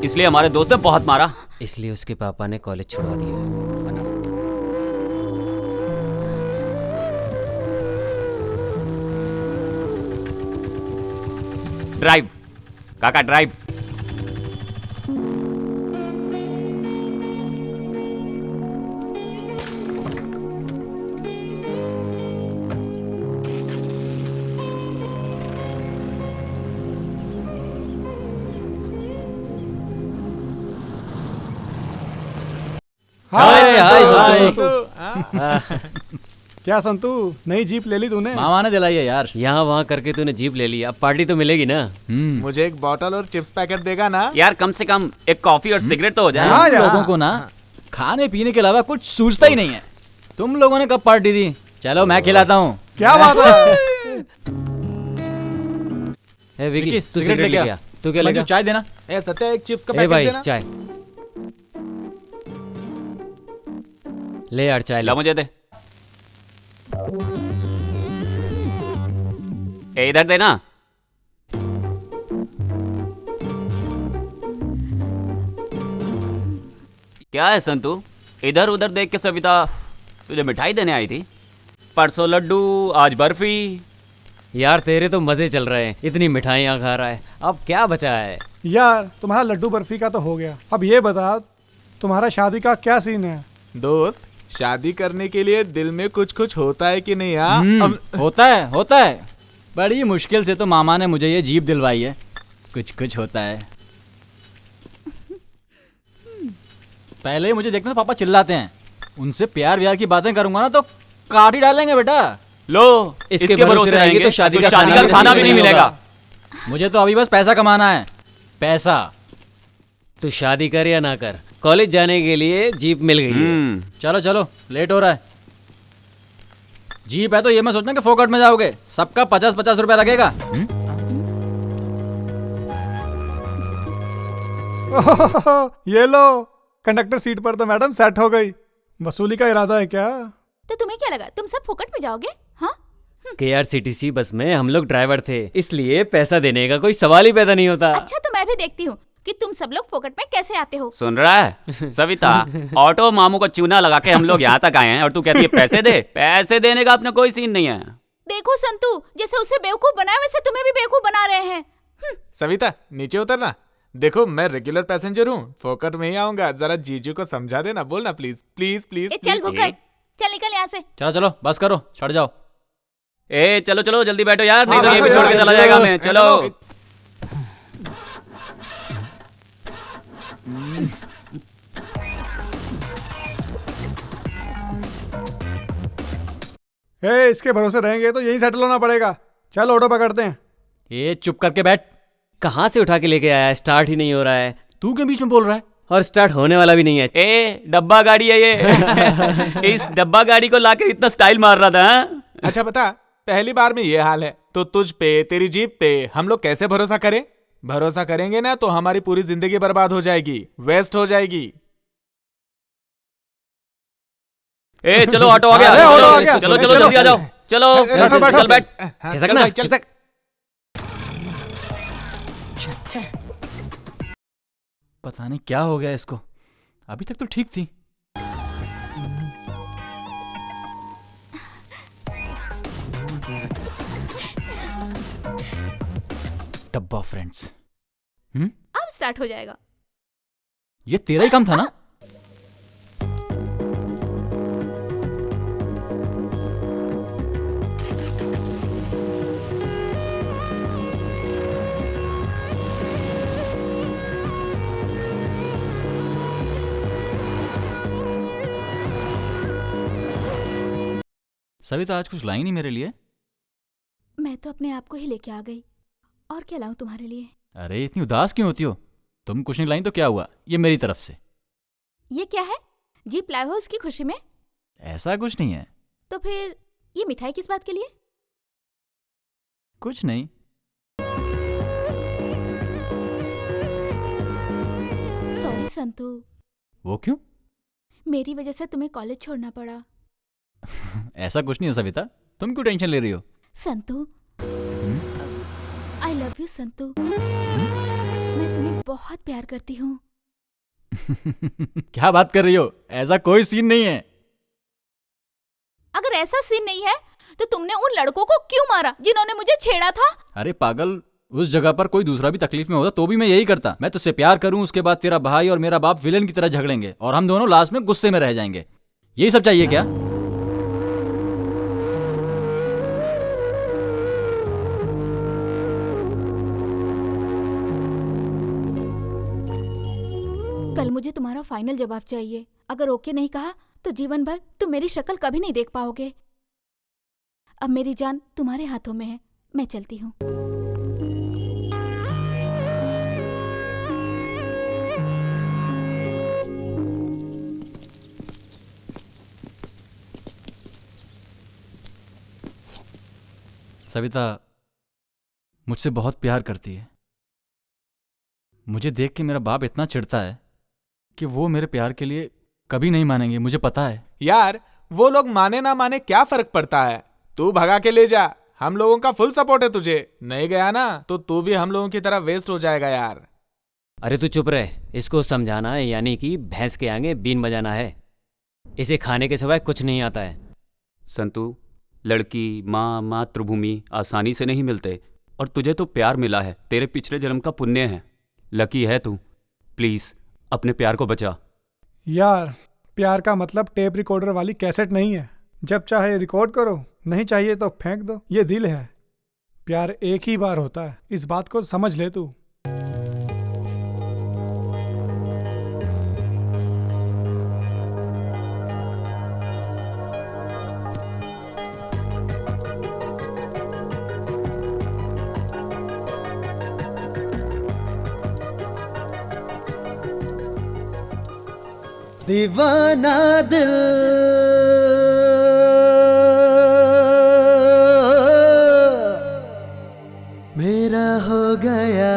इसलिए हमारे दोस्त ने बहुत मारा। इसलिए उसके पापा ने कॉलेज छुड़वा दिया। ड्राइव काका, ड्राइव। क्या संतू, नई जीप ले ली तूने? मामा ने दिलाई है यार। यहाँ वहाँ करके तूने जीप ले ली, अब पार्टी तो मिलेगी ना। मुझे एक बॉटल और चिप्स पैकेट देगा ना? यार कम से कम एक कॉफी और सिगरेट तो हो जाए। तुम लोगों को ना खाने पीने के अलावा कुछ सूझता ही नहीं है। तुम लोगों ने कब पार्टी दी? चलो मैं खिलाता हूँ। क्या बात है? विकी, तू सिगरेट लेके आ। तू क्या लेगा? चाय देना। सत्या, एक चिप्स का पैकेट भाई देना। चाय ले यार, चाय ला मुझे दे। इधर देना। क्या है संतू, इधर उधर देख के सविता तुझे मिठाई देने आई थी? परसों लड्डू, आज बर्फी। यार तेरे तो मजे चल रहे हैं, इतनी मिठाइयाँ खा रहा है, अब क्या बचा है? यार तुम्हारा लड्डू बर्फी का तो हो गया, अब ये बता तुम्हारा शादी का क्या सीन है? दोस्त, शादी करने के लिए दिल में कुछ कुछ होता है कि नहीं? हाँ होता है। बड़ी मुश्किल से तो मामा ने मुझे ये जीप दिलवाई है। कुछ कुछ होता है। पहले ही मुझे देखना पापा चिल्लाते हैं, उनसे प्यार व्यार की बातें करूंगा ना तो काट ही डालेंगे बेटा। लो इसके भरोसे रहेंगे तो शादी का खाना भी नहीं मिलेगा। मुझे तो अभी बस पैसा कमाना है, पैसा। तू शादी कर या ना कर, कॉलेज जाने के लिए जीप मिल गई है। चलो चलो, लेट हो रहा है। जीप है तो ये मैं सोचना कि फोकट में जाओगे, सबका 50-50 रुपया लगेगा। ये लो, कंडक्टर सीट पर तो मैडम सेट हो गई। वसूली का इरादा है क्या? तो तुम्हें क्या लगा तुम सब फोकट में जाओगे? हाँ, KRCTC बस में हम लोग ड्राइवर थे, इसलिए पैसा देने का कोई सवाल ही पैदा नहीं होता। अच्छा तो मैं भी देखती हूँ कि तुम सब लोग फोकट में कैसे आते हो। सुन रहा है सविता, ऑटो मामू को चूना लगा के हम लोग यहाँ तक आए हैं और तू कहती है पैसे दे। पैसे देने का अपना कोई सीन नहीं है। देखो संतू, जैसे उसे बेवकूफ बनाया वैसे तुम्हें भी बेवकूफ बना रहे हैं। सविता नीचे उतरना। देखो मैं रेगुलर पैसेंजर हूँ, फोकट में ही आऊंगा। जरा जीजू को समझा देना, बोलना प्लीज प्लीज प्लीज। चल भुक्कड़, चल निकल यहाँ से। चलो चलो बस करो, चढ़ जाओ। ए चलो चलो जल्दी बैठो यार, नहीं तो ये भी छोड़ के चला जाएगा मैं। चलो इसके भरोसे रहेंगे तो यही सेटल होना पड़ेगा। चल ऑटो पकड़ते हैं। ये चुप करके बैठ। कहाँ से उठा के लेके आया है? स्टार्ट ही नहीं हो रहा है। तू क्यों बीच में बोल रहा है? और स्टार्ट होने वाला भी नहीं है। ए डब्बा गाड़ी है ये। इस डब्बा गाड़ी को लाकर इतना स्टाइल मार रहा था। अच्छा बता, पहली बार में ये हाल है तो तुझ पे, तेरी जीप पे हम लोग कैसे भरोसा करें? भरोसा करेंगे ना तो हमारी पूरी जिंदगी बर्बाद हो जाएगी, वेस्ट हो जाएगी। ए चलो ऑटो आ गया। चलो चलो जल्दी आ जाओ। चलो चल बैठ। खिसक ना, खिसक। पता नहीं क्या हो गया इसको, अभी तक तो ठीक थी। डब्बा फ्रेंड्स। अब स्टार्ट हो जाएगा। ये तेरा ही काम था ना? सविता आज कुछ लाई नहीं मेरे लिए? मैं तो अपने आप को ही लेके आ गई, और क्या लाऊं तुम्हारे लिए? अरे इतनी उदास क्यों होती हो? तुम कुछ नहीं लाई तो क्या हुआ, ये मेरी तरफ से। ये क्या है? जीप लाए हो उसकी खुशी में? ऐसा कुछ नहीं है। तो फिर ये मिठाई किस बात के लिए? कुछ नहीं। सॉरी संतू। वो क्यों? मेरी वजह से तुम्हें कॉलेज छोड़ना पड़ा। ऐसा कुछ नहीं है सविता, तुम क्यों टेंशन ले रही हो? Santu, I love you Santu. मैं तुम्हें बहुत प्यार करती हूँ। क्या बात कर रही हो? ऐसा कोई सीन नहीं है। अगर ऐसा सीन नहीं है तो तुमने उन लड़कों को क्यों मारा जिन्होंने मुझे छेड़ा था? अरे पागल, उस जगह पर कोई दूसरा भी तकलीफ में होता तो भी मैं यही करता। मैं तुझसे प्यार करूं, उसके बाद तेरा भाई और मेरा बाप विलेन की तरह झगड़ेंगे और हम दोनों लास्ट में गुस्से में रह जाएंगे। यही सब चाहिए क्या? कल मुझे तुम्हारा फाइनल जवाब चाहिए। अगर ओके नहीं कहा तो जीवन भर तुम मेरी शक्ल कभी नहीं देख पाओगे। अब मेरी जान तुम्हारे हाथों में है, मैं चलती हूँ। सविता मुझसे बहुत प्यार करती है। मुझे देख के मेरा बाप इतना चिढ़ता है कि वो मेरे प्यार के लिए कभी नहीं मानेंगे, मुझे पता है। यार वो लोग माने ना माने क्या फर्क पड़ता है? तू भगा के ले जा, हम लोगों का फुल सपोर्ट है तुझे। नहीं गया ना तो तू भी हम लोगों की तरह वेस्ट हो जाएगा यार। अरे तू चुप रहे, इसको समझाना है यानी कि भैंस के आगे बीन बजाना है। इसे खाने के सिवाय कुछ नहीं आता है। संतू, लड़की, माँ, मातृभूमि आसानी से नहीं मिलते और तुझे तो प्यार मिला है, तेरे पिछले जन्म का पुण्य है। लकी है तू। प्लीज अपने प्यार को बचा। यार प्यार का मतलब टेप रिकॉर्डर वाली कैसेट नहीं है। जब चाहे रिकॉर्ड करो, नहीं चाहिए तो फेंक दो। ये दिल है, प्यार एक ही बार होता है, इस बात को समझ ले तू। दीवाना दिल मेरा हो गया।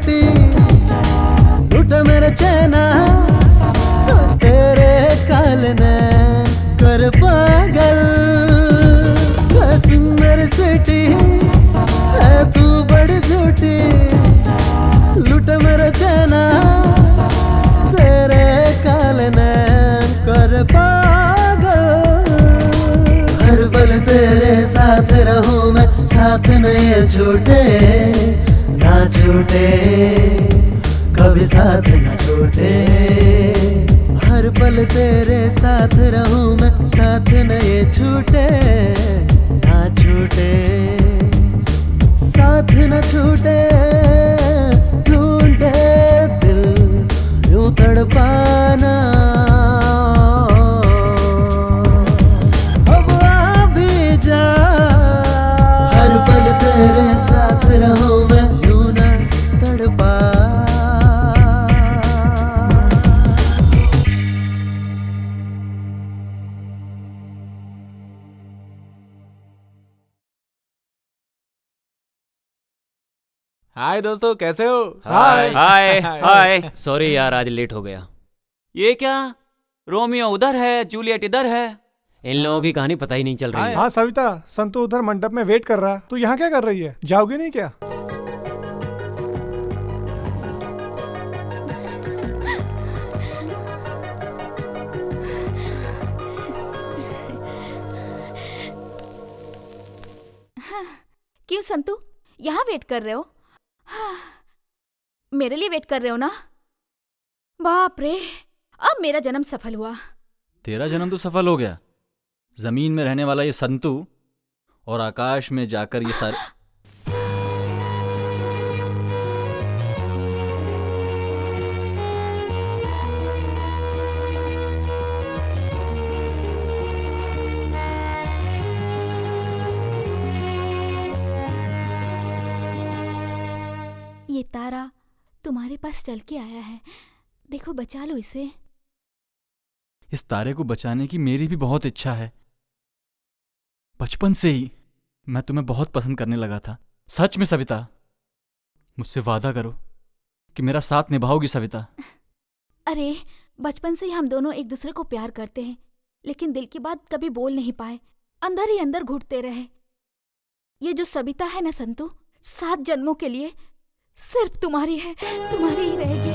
झूठी लूट मेरा चैना तेरे काल ने कर पागल बस मेरे स्वीटी है तू बड़ी ब्यूटी लूट मेरा चैना तेरे काल ने कर पागल हर पल तेरे साथ रहूं मैं साथ नहीं छूटे ना छूटे कभी साथ न छूटे हर पल तेरे साथ रहूं मैं साथ नहीं छूटे ना छूटे साथ न छूटे ढूंढे दिल यूं तड़पाना अब आ भी जा हर पल तेरे साथ रहूं मैं यूं न तड़पा हाय दोस्तों, कैसे हो? हाय हाय हाय। सॉरी यार, आज लेट हो गया। ये क्या, रोमियो उधर है, जूलियट इधर है। इन लोगों की कहानी पता ही नहीं चल रही है। हाँ सविता, संतू उधर मंडप में वेट कर रहा है। तू यहाँ क्या कर रही है? जाओगी नहीं क्या? क्यों संतू, यहाँ वेट कर रहे हो? हाँ, मेरे लिए वेट कर रहे हो ना? बाप रे, अब मेरा जन्म सफल हुआ। तेरा जन्म तो सफल हो गया। जमीन में रहने वाला ये संतू और आकाश में जाकर ये सारे ये तारा तुम्हारे पास चल के आया है, देखो बचा लो इसे। इस तारे को बचाने की मेरी भी बहुत इच्छा है। बचपन से ही मैं तुम्हें बहुत पसंद करने लगा था। सच में सविता, मुझसे वादा करो कि मेरा साथ निभाओगी सविता। अरे बचपन से ही हम दोनों एक दूसरे को प्यार करते हैं, लेकिन दिल की बात कभी बोल नहीं पाए, अंदर ही अंदर घुटते रहे। ये जो सविता है ना संतू, 7 जन्मों के लिए सिर्फ तुम्हारी है, तुम्हारी ही रहेगी।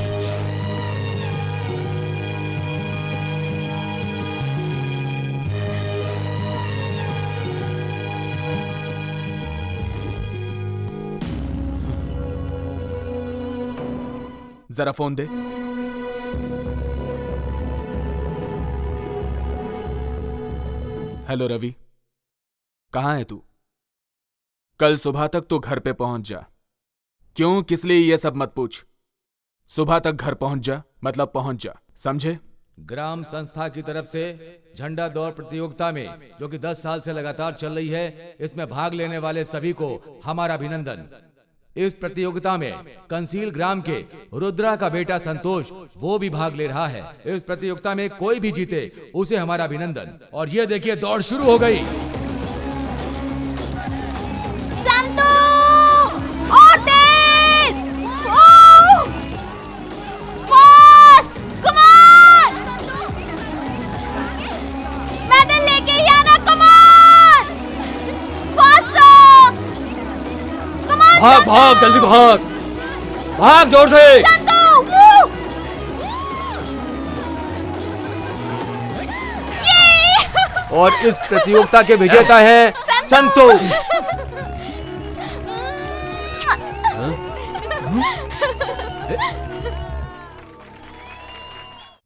जरा फोन दे। हेलो रवि, कहाँ है तू? कल सुबह तक तू घर पे पहुंच जा। क्यों, किस लिए, ये सब मत पूछ। सुबह तक घर पहुंच जा, मतलब पहुंच जा, समझे? ग्राम संस्था की तरफ से झंडा दौड़ प्रतियोगिता में, जो कि 10 साल से लगातार चल रही है, इसमें भाग लेने वाले सभी को हमारा अभिनंदन। इस प्रतियोगिता में कंसील ग्राम के रुद्रा का बेटा संतोष, वो भी भाग ले रहा है। इस प्रतियोगिता में कोई भी जीते उसे हमारा अभिनंदन। और ये देखिए, दौड़ शुरू हो गई। संतू, और तेज, फास्ट, कम ऑन, मेडल लेके ही आना, कम ऑन, फास्ट रहो, कम ऑन, भाग भाग, जल्दी भाग, भाग जोर से। संतू, और इस प्रतियोगिता के विजेता है संतोष।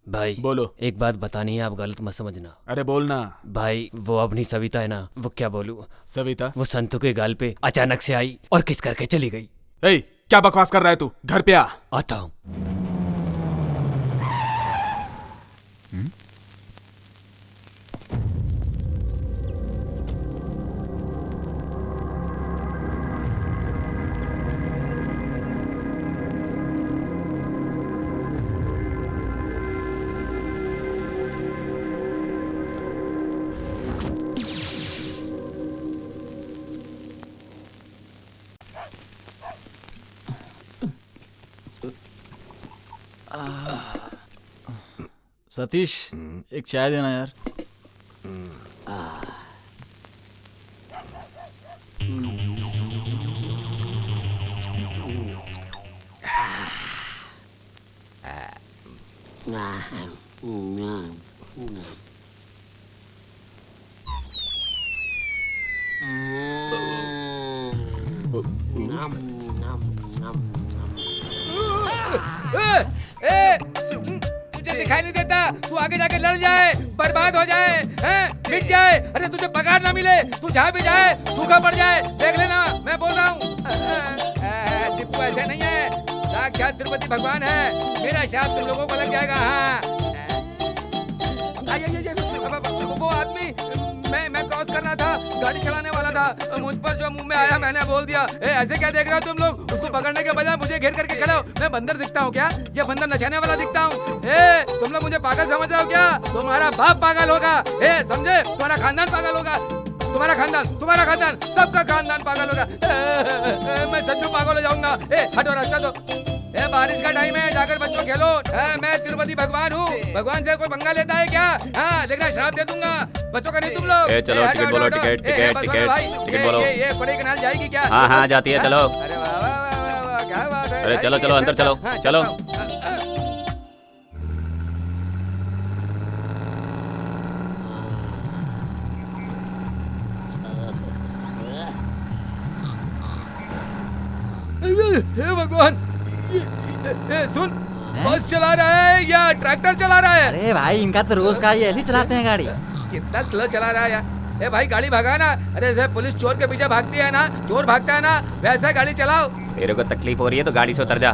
भाई बोलो। एक बात बतानी है, आप गलत मत समझना। अरे बोलना। भाई वो अपनी सविता है ना, वो क्या बोलूं, सविता वो संतू के गाल पे अचानक से आई और किस करके चली गई। ए, क्या बकवास कर रहा है तू? घर पे आ। आता हूं। सतीश एक चाय देना यार। तुझे दिखाई नहीं देता? तू आगे जाके लड़ जाए, बर्बाद हो जाए, हैं? मिट जाए। अरे तुझे पगार ना मिले, तू जहाँ भी जाए सूखा पड़ जाए। देख लेना, मैं बोल रहा हूँ। टिप्पू ऐसे नहीं है, साक्षात तिरुपति भगवान है। मेरा शाप तुम लोगों को लग जाएगा। हाँ वो आदमी, मैं क्रॉस करना था, गाड़ी चलाने वाला था, मुझ पर जो मुंह में आया मैंने बोल दिया। ऐसे क्या देख रहे हो तुम लोग? उसको पकड़ने के बजाय मुझे घेर करके खड़े हो। मैं बंदर दिखता हूँ क्या? ये बंदर नचाने वाला दिखता हूँ? तुम लोग मुझे पागल समझ रहे हो क्या? तुम्हारा बाप पागल होगा, समझे? तुम्हारा खानदान पागल होगा, तुम्हारा खानदान, सबका खानदान पागल होगा। मैं सच में पागल हो जाऊंगा। हटो, रास्ता दो। बारिश का टाइम है, जाकर बच्चों खेलो। मैं तिरुपति भगवान हूँ, भगवान से कोई पंगा लेता है क्या? हाँ, देखना श्राप दे दूंगा बच्चों का, नहीं तुम लोग। चलो टिकट बोलो, टिकट बोलो। ये बड़े कनाल जाएगी क्या? हाँ जाती है, चलो। अरे वाह वाह वाह वाह, क्या बात है। अरे चलो अंदर चलो, चलो। हे भगवान, सुन, बस चला रहा है या ट्रैक्टर चला रहा है? अरे भाई इनका तो रोज का ये ऐसे चलाते हैं गाड़ी। कितना स्लो चला रहा है यार। भाई गाड़ी भगा ना। अरे जैसे पुलिस चोर के पीछे भागती है ना, चोर भागता है ना, वैसा गाड़ी चलाओ। तेरे को तकलीफ हो रही है तो गाड़ी से उतर जा।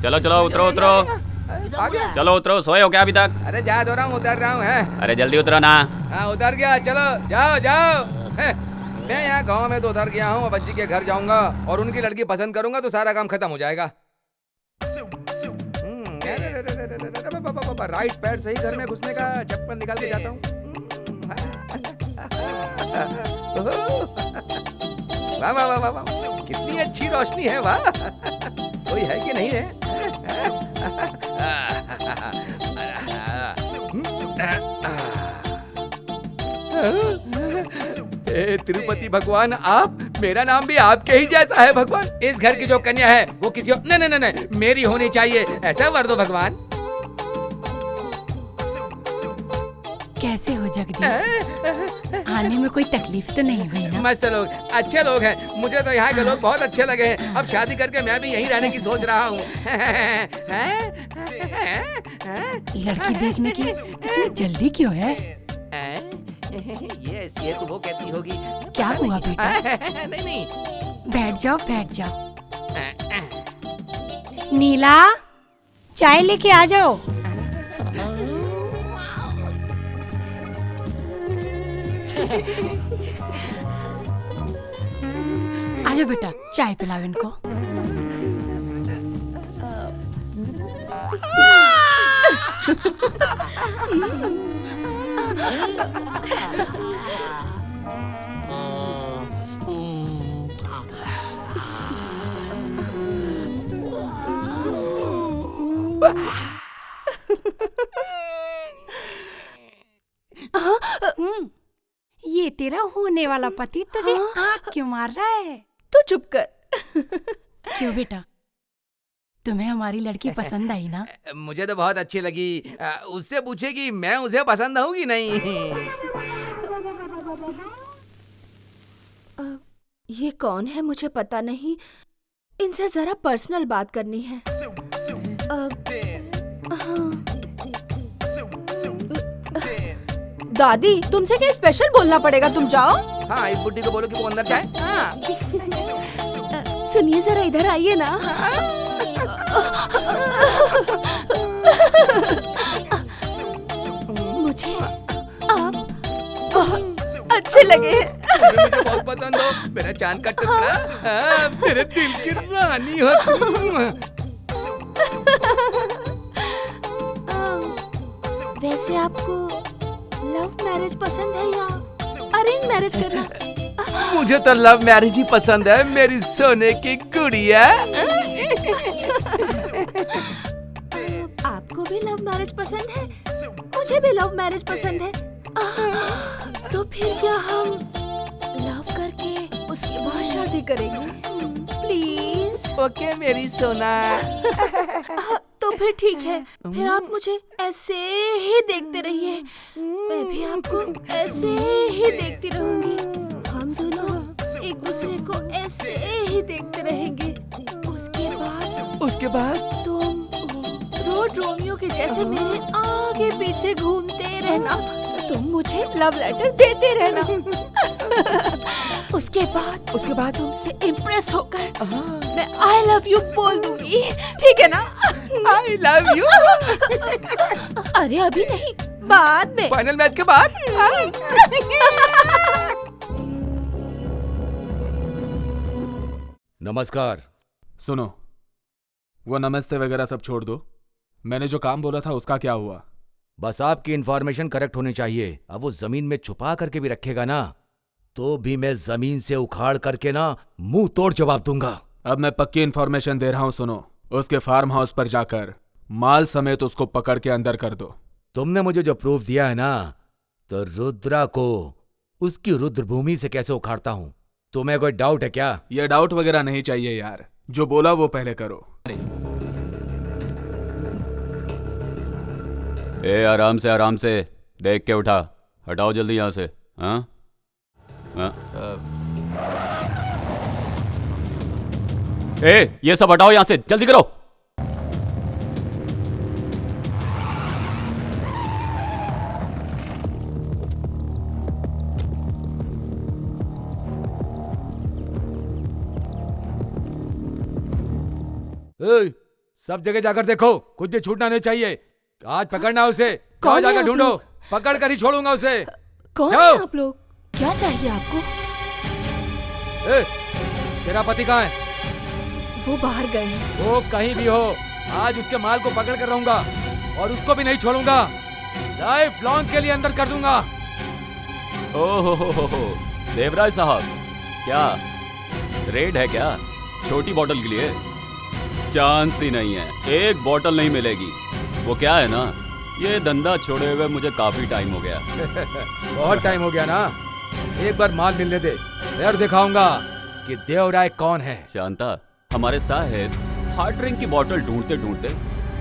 चलो उतरो। चलो उतरो, सोए हो क्या अभी तक? अरे जा दो रहा हूँ, उतर रहा हूँ। अरे जल्दी उतरो ना। हाँ उतर गया, चलो जाओ। मैं यहाँ गांव में तो उतर गया हूँ, अब अज्जी के घर जाऊंगा और उनकी लड़की पसंद करूंगा तो सारा काम खत्म हो जाएगा। राइट पैर सही घर में घुसने का, चप्पल निकाल के जाता हूँ। वाह वाह वाह वाह, कितनी अच्छी रोशनी है। वाह, कोई है कि नहीं है? तिरुपति भगवान, आप, मेरा नाम भी आपके ही जैसा है भगवान। इस घर की जो कन्या है वो किसी नहीं, मेरी होनी चाहिए, ऐसा वर दो भगवान। कैसे हो जगदीश? आने में कोई तकलीफ तो नहीं हुई ना? मस्त लोग, अच्छे लोग हैं। मुझे तो यहाँ के लोग बहुत अच्छे लगे हैं। अब शादी करके मैं भी यहीं रहने की सोच रहा हूँ। लड़की देखने की इतनी जल्दी क्यों है? ये तो वो कैसी होगी? क्या हुआ बेटा? नहीं। बैठ जाओ। नीला, चाय लेके आ जाओ। आजा बेटा, चाय पिलाओ इनको। ये तेरा होने वाला पति तुझे आँख क्यों मार रहा है? तू चुप कर। क्यों बेटा, तुम्हें हमारी लड़की पसंद आई ना? मुझे तो बहुत अच्छी लगी। उससे पूछेगी मैं उसे पसंद हूँ कि नहीं। ये कौन है मुझे पता नहीं, इनसे जरा पर्सनल बात करनी है। दादी, तुमसे क्या स्पेशल बोलना पड़ेगा? तुम जाओ। हाँ, इस बुड्ढी को बोलो कि वो अंदर जाए। सुनिए जरा, इधर आइए ना। मुझे आप बहुत अच्छे लगे। मुझे बहुत पसंद हो, मेरा चांद का टुकड़ा, मेरे दिल की रानी हो तुम। वैसे आपको लव मैरिज पसंद है या अरेंज मैरिज करना। मुझे तो लव मैरिज ही पसंद है मेरी सोने की गुड़िया। आपको भी लव मैरिज पसंद है? मुझे भी लव मैरिज पसंद है। तो फिर क्या हम लव करके उसके बाद शादी करेंगे? प्लीज। ओके मेरी सोना। तो फिर ठीक है, फिर आप मुझे ऐसे ही देखते रहिए, मैं भी आपको ऐसे ही देखती रहूंगी। हम दोनों एक दूसरे को ऐसे ही देखते रहेंगे। उसके बाद तुम रोड रोमियो के जैसे मेरे आगे पीछे घूमते रहना, तुम मुझे लव लेटर देते रहना। उसके बाद तुमसे इम्प्रेस होकर मैं आई लव यू बोल दूंगी, ठीक है ना? I love you. अरे अभी नहीं, बाद में, फाइनल मैच के बाद। नमस्कार। सुनो, वो नमस्ते वगैरह सब छोड़ दो। मैंने जो काम बोला था उसका क्या हुआ? बस आपकी इंफॉर्मेशन करेक्ट होनी चाहिए। अब वो जमीन में छुपा करके भी रखेगा ना, तो भी मैं जमीन से उखाड़ करके ना मुंह तोड़ जवाब दूंगा। अब मैं पक्की इंफॉर्मेशन दे रहा हूं, सुनो। उसके फार्म हाउस पर जाकर माल समेत उसको पकड़ के अंदर कर दो। तुमने मुझे जो प्रूफ दिया है ना, तो रुद्रा को उसकी रुद्रभूमि से कैसे उखाड़ता हूं, तुम्हें कोई डाउट है क्या? ये डाउट वगैरह नहीं चाहिए यार, जो बोला वो पहले करो। ए आराम से देख के उठा। हटाओ जल्दी यहाँ से। हाँ ए ये सब हटाओ यहाँ से, जल्दी करो। सब जगह जाकर देखो, कुछ भी छूटना नहीं चाहिए। आज पकड़ना उसे। कौन जाकर ढूंढो, पकड़ कर ही छोड़ूंगा उसे। कौन है आप लोग? क्या चाहिए आपको? तेरा पति कहाँ है? वो बाहर गए हैं। वो कहीं भी हो, आज उसके माल को पकड़ कर रहूंगा और उसको भी नहीं छोड़ूंगा। लाइफ लॉन्ग के लिए अंदर कर दूंगा। ओहो देवराज साहब, क्या रेड है क्या? छोटी बोतल के लिए चांस ही नहीं है, एक बोतल नहीं मिलेगी। वो क्या है ना, ये धंधा छोड़े हुए मुझे काफी टाइम हो गया। बहुत टाइम हो गया ना। एक बार माल मिलने दे, फिर दिखाऊंगा कि देवराय कौन है। शांता, हमारे साहेब हार्ड ड्रिंक की बोतल ढूंढते ढूंढते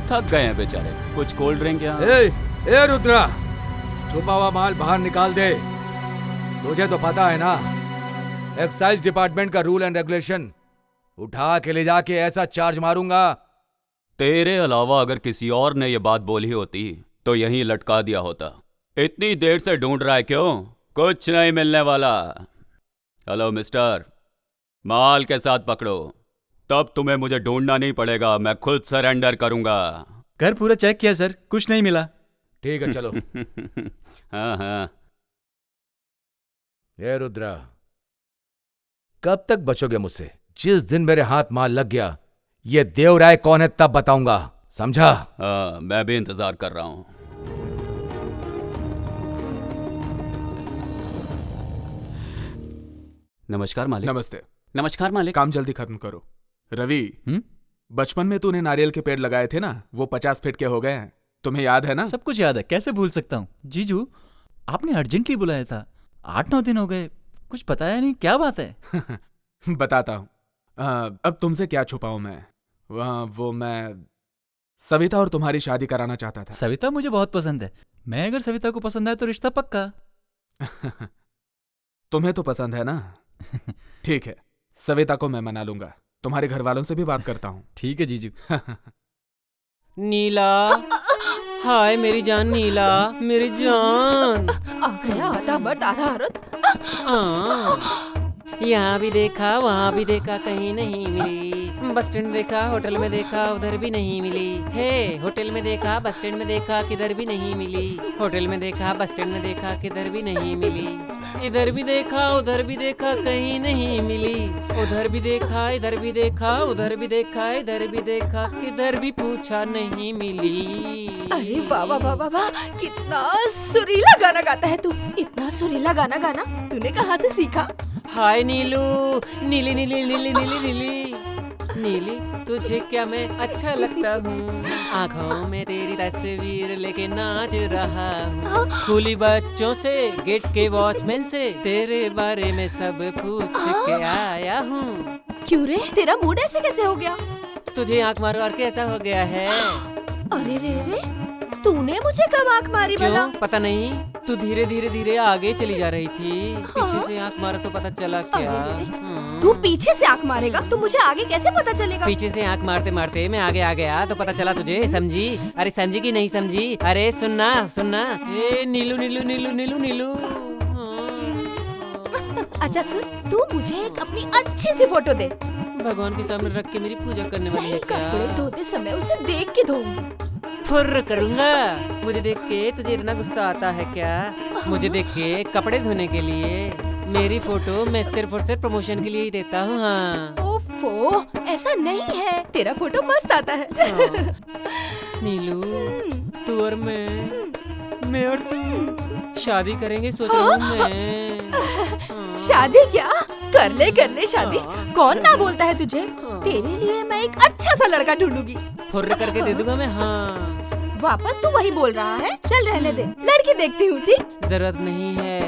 थक गए हैं बेचारे। कुछ कोल्ड ड्रिंक यहाँ? ए रुद्रा, छुपा हुआ माल बाहर निकाल दे। तुझे तो पता है ना, एक्साइज डिपार्टमेंट का रूल एंड रेगुलेशन। उठा के ले जाके ऐसा चार्ज मारूंगा। तेरे अलावा अगर किसी और ने ये बात बोली होती तो यहीं लटका दिया होता। इतनी देर से ढूंढ रहा है क्यों? कुछ नहीं मिलने वाला। हेलो मिस्टर, माल के साथ पकड़ो, तब तुम्हें मुझे ढूंढना नहीं पड़ेगा, मैं खुद सरेंडर करूंगा। घर पूरा चेक किया सर, कुछ नहीं मिला। ठीक है चलो। हाँ। ये रुद्रा, कब तक बचोगे मुझसे? जिस दिन मेरे हाथ माल लग गया, ये देवराय कौन है तब बताऊंगा, समझा? हाँ, मैं भी इंतजार कर रहा हूं। नमस्कार मालिक। नमस्ते। नमस्कार मालिक। काम जल्दी खत्म करो। रवि, बचपन में तूने नारियल के पेड़ लगाए थे ना, वो 50 फीट के हो गए हैं, तुम्हें याद है ना? सब कुछ याद है, कैसे भूल सकता हूँ। जीजू, आपने अर्जेंटली बुलाया था, 8-9 दिन हो गए, कुछ बताया नहीं, क्या बात है? बताता हूँ। अब तुमसे क्या छुपाऊं मैं? वो मैं सविता और तुम्हारी शादी कराना चाहता था। सविता मुझे बहुत पसंद है। मैं अगर सविता को पसंद आए तो रिश्ता पक्का। तुम्हें तो पसंद है ना? ठीक है, सविता को मैं मना लूंगा। तुम्हारे घर वालों से भी बात करता हूँ। ठीक है जीजू। नीला, हाय मेरी जान नीला, मेरी जान। आ गया आधा मर्द आधा औरत। यहाँ भी देखा, वहाँ भी देखा, कहीं नहीं मिली। बस स्टैंड देखा, होटल में देखा, उधर भी नहीं मिली। हे, होटल में देखा, बस स्टैंड में देखा, किधर भी नहीं मिली। होटल में देखा, बस स्टैंड में देखा, किधर भी नहीं मिली। इधर भी देखा, उधर भी देखा, कहीं नहीं मिली। उधर भी देखा, इधर भी देखा, उधर भी देखा, इधर भी देखा, किधर भी पूछा नहीं मिली। अरे वाह वाह वाह वाह वाह, कितना सुरीला गाना गाता है तू। इतना सुरीला गाना गाना तूने कहाँ से सीखा? हाय नीलू, नीली नीली नीली नीली नीली नीली, तुझे क्या मैं अच्छा लगता हूँ? आँखों में तेरी तस्वीर लेके नाच रहा हूँ। स्कूली बच्चों से, गेट के वॉचमैन से तेरे बारे में सब पूछ के आया हूँ। क्यों रे, तेरा मूड ऐसे कैसे हो गया? तुझे आँख मार मार के ऐसा हो गया है। अरे रे रे, तूने मुझे कब आँख मारी भला? क्यों पता नहीं, तू धीरे धीरे धीरे आगे चली जा रही थी। पीछे से आँख मारा तो पता चला क्या? तू पीछे से आँख मारेगा तो मुझे आगे कैसे पता चलेगा? पीछे से आँख मारते मारते मैं आगे आ गया तो पता चला तुझे। समझी? अरे समझी कि नहीं समझी? अरे सुनना सुनना, ए नीलू नीलू नीलू नीलू नीलू। अच्छा सुन, तू मुझे एक अपनी अच्छी सी फोटो दे। भगवान के सामने रख के मेरी पूजा करने वाली है क्या? कपड़े धोते समय उसे देख के धोऊंगी। फुर्र करूंगा। मुझे देख के तुझे इतना गुस्सा आता है क्या? मुझे देख के कपड़े धोने के लिए मेरी फोटो मैं सिर्फ और सिर्फ प्रमोशन के लिए ही देता हूँ। हाँ ओफो, ऐसा नहीं है, तेरा फोटो मस्त आता है। नीलू, तू और मैं और तू शादी करेंगे सोच रहा हूँ मैं। शादी क्या? कर ले शादी। कौन ना बोलता है तुझे? तेरे लिए मैं एक अच्छा सा लड़का ढूंढूंगी। फुर्र करके दे दूंगा मैं। हाँ वापस तू वही बोल रहा है? चल रहने दे, लड़की देखती हूँ। ठीक, जरूरत नहीं है,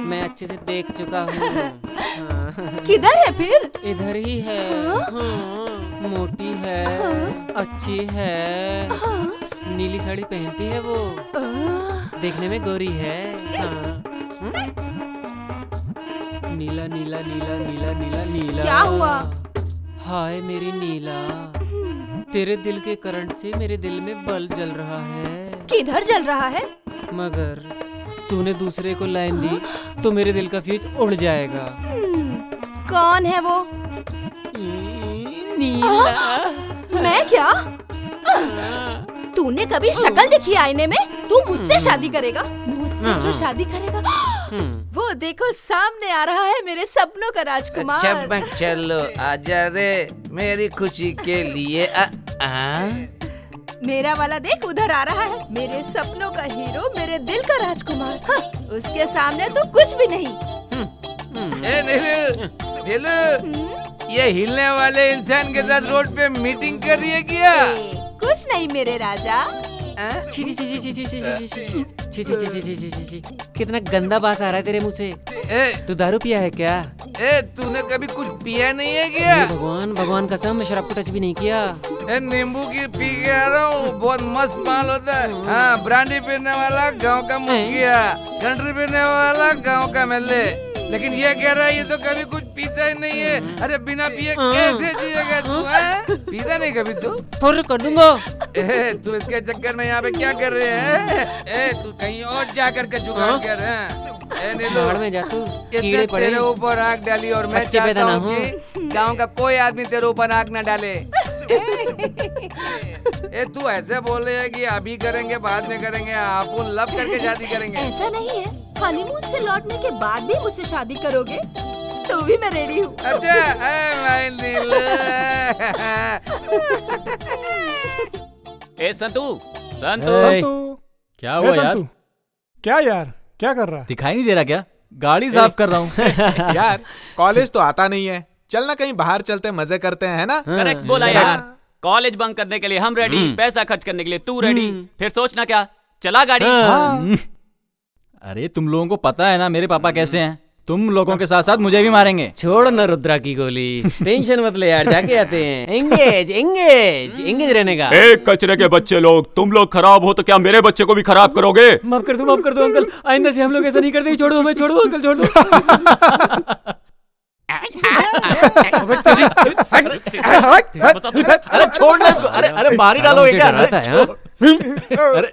मैं अच्छे से देख चुका हूँ। हाँ। किधर है फिर? इधर ही है। हाँ। मोटी है, अच्छी है, नीली साड़ी पहनती है वो, देखने में गोरी है। हाँ। नीला नीला नीला नीला नीला नीला। क्या हुआ? हाय मेरी नीला, तेरे दिल के करंट से मेरे दिल में बल्ब जल रहा है। किधर जल रहा है? मगर तूने दूसरे को लाइन दी तो मेरे दिल का फ्यूज उड़ जाएगा। कौन है वो? नीला। मैं क्या? तूने कभी शक्ल देखी आईने में? तू मुझसे शादी करेगा? मुझसे जो शादी करेगा वो देखो सामने आ रहा है मेरे सपनों का राजकुमार। चमक चलो आजा रे मेरी खुशी के लिए। मेरा वाला देख उधर आ रहा है, मेरे सपनों का हीरो, मेरे दिल का राजकुमार। हाँ, उसके सामने तो कुछ भी नहीं। नीलू, ये हिलने वाले इंसान के साथ रोड पे मीटिंग कर रही है क्या? कुछ नहीं मेरे राजा। छी छी छी छी छी छी छी छी छी छी छी छी छी छी, कितना गंदा बास आ रहा है तेरे मुंह से। तू दारू पिया है क्या? तूने कभी कुछ पिया नहीं है क्या? भगवान भगवान कसम, मैं शराब को टच भी नहीं किया। नींबू की पी के आ रहा हूँ, बहुत मस्त माल होता है। हाँ, ब्रांडी पीने वाला गांव का मुखिया, कंट्री पीने वाला गांव का मेले, लेकिन ये कह रहा है ये तो कभी कुछ पीता ही नहीं है। अरे बिना पिए कैसे जिएगा तू? पीता नहीं कभी तू? फुर्र कर दूंगा। तू इसके चक्कर में यहाँ पे क्या कर रहे हैं? तू कहीं और जा करके जुगाड़ कर रहे हैं। बाहर में जा तू, कीड़े पड़े। तेरे ऊपर आग डाली और मैं चाहता हूँ कि गाँव का कोई आदमी तेरे ऊपर आग न डाले। तू ऐसे बोल रहे है कि अभी करेंगे बाद में करेंगे, आप लव करके शादी करेंगे? ऐसा नहीं है, हनीमून से लौटने के बाद भी मुझसे शादी करोगे तो भी मैं रेडी हूँ। अच्छा, भाई नीलू। संतू क्या हुआ यार? क्या यार, क्या कर रहा है? दिखाई नहीं दे रहा क्या? गाड़ी साफ कर रहा हूँ। यार कॉलेज तो आता नहीं है, चलना कहीं बाहर चलते मजे करते हैं, है ना? करेक्ट बोला यार। कॉलेज बंक करने के लिए हम रेडी, पैसा खर्च करने के लिए तू रेडी, फिर सोचना क्या? चला गाड़ी। अरे तुम लोगों को पता है ना मेरे पापा कैसे हैं? तुम लोगों के साथ साथ मुझे भी मारेंगे। छोड़ ना रुद्रा की गोली, टेंशन मत ले यार, जाके आते हैं। एंगेज एंगेज एंगेज रहने का। कचरे के बच्चे लोग, तुम लोग खराब हो तो क्या मेरे बच्चे को भी खराब करोगे? माफ कर दो अंकल, आइंदा से हम लोग ऐसा नहीं करते। छोड़ दो, मैं छोड़ दो अंकल, छोड़ दो। अरे छोड़ना इसको। अरे मार ही डालोगे क्या? अरे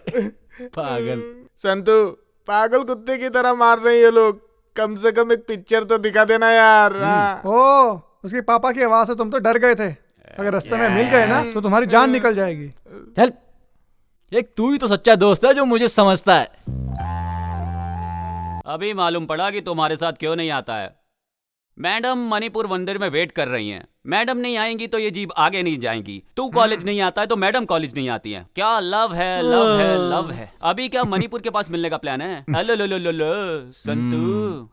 पागल संतू, पागल कुत्ते की तरह मार रहे हैं ये लोग। कम से कम एक पिक्चर तो दिखा देना यार। ओ, उसके पापा की आवाज से तुम तो डर गए थे। अगर रास्ते में मिल गए ना तो तुम्हारी जान निकल जाएगी। चल, एक तू ही तो सच्चा दोस्त है जो मुझे समझता है। अभी मालूम पड़ा कि तुम्हारे साथ क्यों नहीं आता है। मैडम मणिपुर मंदिर में वेट कर रही हैं। मैडम नहीं आएंगी तो ये जीप आगे नहीं जाएंगी। तू कॉलेज नहीं आता है तो मैडम कॉलेज नहीं आती है। क्या लव है, लव है, लव है। अभी क्या मणिपुर के पास मिलने का प्लान है? हेलो लो लो लो लो संतू।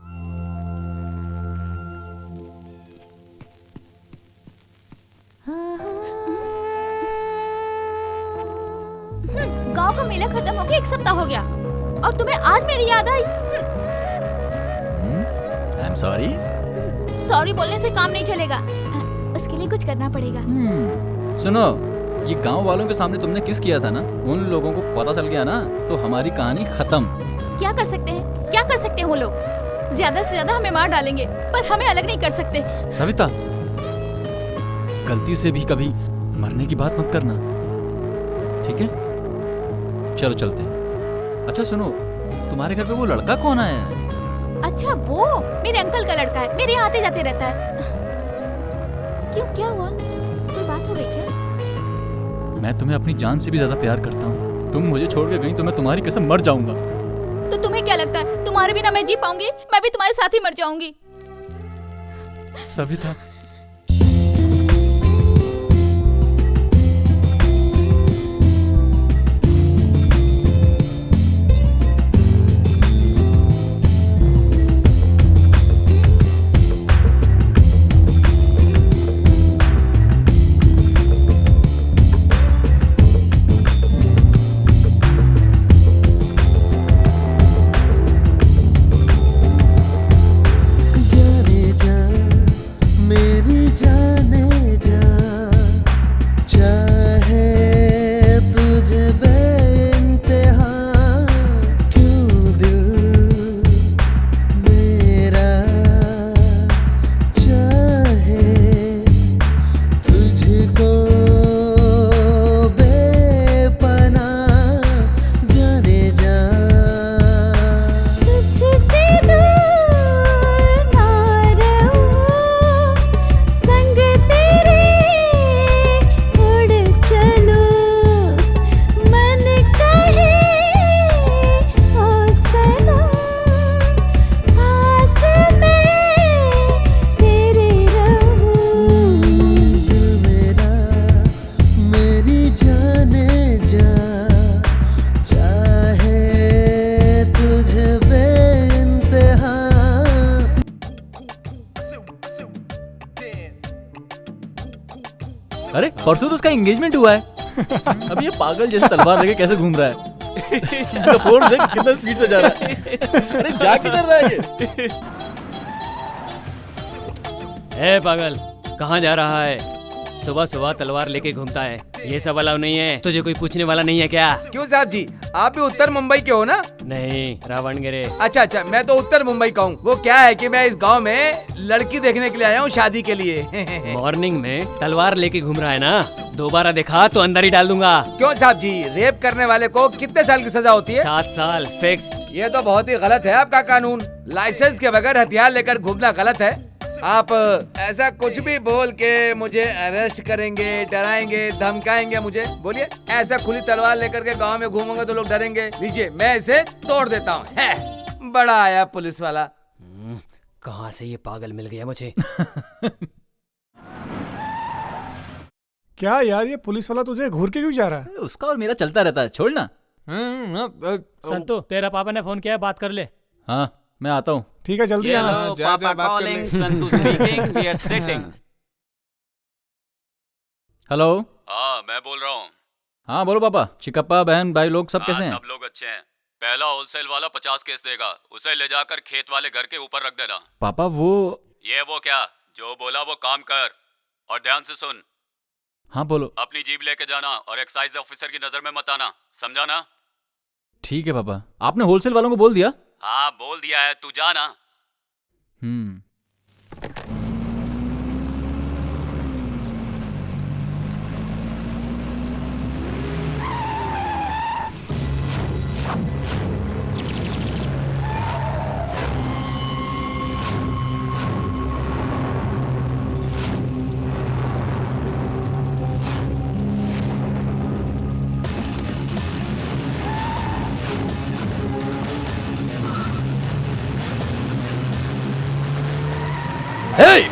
गांव का मेला खत्म हो गया, 1 सप्ताह हो गया और तुम्हें आज मेरी याद आई। I am sorry. सॉरी बोलने से काम नहीं चलेगा, उसके लिए कुछ करना पड़ेगा। सुनो, ये गांव वालों के सामने तुमने किस किया था ना, उन लोगों को पता चल गया ना तो हमारी कहानी खत्म। क्या कर सकते हैं, क्या कर सकते हैं वो लोग? ज्यादा से ज्यादा हमें मार डालेंगे पर हमें अलग नहीं कर सकते। सविता, गलती से भी कभी मरने की बात मत करना, ठीक है? चलो चलते हैं। अच्छा सुनो, तुम्हारे घर पे वो लड़का कौन आया है? अच्छा वो मेरे अंकल का लड़का है, मेरे यहाँ आते जाते रहता है। क्यों, क्या हुआ? कोई बात हो गई क्या? मैं तुम्हें अपनी जान से भी ज्यादा प्यार करता हूँ। तुम मुझे छोड़ के गई तो मैं तुम्हारी कसम मर जाऊंगा। तो तुम्हें क्या लगता है तुम्हारे बिना मैं जी पाऊंगी? मैं भी तुम्हारे साथ ही मर जाऊंगी। सविता, अरे परसों तो उसका एंगेजमेंट हुआ है। अब ये पागल जैसे तलवार लेके कैसे घूम रहा है? इसका फोन देख कितना स्पीड से जा रहा है। अरे जा किधर रहा है ये? ए पागल, कहाँ जा रहा है? सुबह सुबह तलवार लेके घूमता है, ये सब अलाउ नहीं है। तुझे कोई पूछने वाला नहीं है क्या? क्यों साहब जी, आप भी उत्तर मुंबई के हो ना? नहीं, रावणगिरे। अच्छा अच्छा, मैं तो उत्तर मुंबई का हूँ। वो क्या है कि मैं इस गांव में लड़की देखने के लिए आया हूँ शादी के लिए। मॉर्निंग में तलवार लेके घूम रहा है ना, दोबारा देखा तो अंदर ही डाल दूंगा। क्यों साहब जी, रेप करने वाले को कितने साल की सजा होती है? 7 साल फिक्स्ड। ये तो बहुत ही गलत है आपका कानून। लाइसेंस के बगैर हथियार लेकर घूमना गलत है। आप ऐसा कुछ भी बोल के मुझे अरेस्ट करेंगे, डराएंगे, धमकाएंगे मुझे? बोलिए, ऐसा खुली तलवार लेकर के गांव में घूमूंगा तो लोग डरेंगे? लीजिए, मैं इसे तोड़ देता हूँ। है बड़ा आया पुलिस वाला। कहाँ से ये पागल मिल गया मुझे? क्या यार, ये पुलिस वाला तुझे घूर के क्यों जा रहा है? उसका और मेरा चलता रहता है, छोड़ना। संतु, तेरा पापा ने फोन किया है, बात कर ले। हाँ, मैं आता हूँ। ठीक है, जल्दी आना। Papa calling, Santu speaking, we are sitting. Hello. हाँ, मैं बोल रहा हूँ। हाँ बोलो पापा। चिकप्पा, बहन, भाई लोग सब कैसे हैं? सब लोग अच्छे हैं। पहला होलसेल वाला 50 केस देगा, उसे ले जाकर खेत वाले घर के ऊपर रख देना। पापा वो क्या, जो बोला वो काम कर और ध्यान से सुन। हाँ बोलो। अपनी जीप लेके जाना और एक्साइज ऑफिसर की नजर में मत आना, समझा ना? ठीक है पापा। आपने होलसेल वालों को बोल दिया? हाँ बोल दिया है, तू जा ना।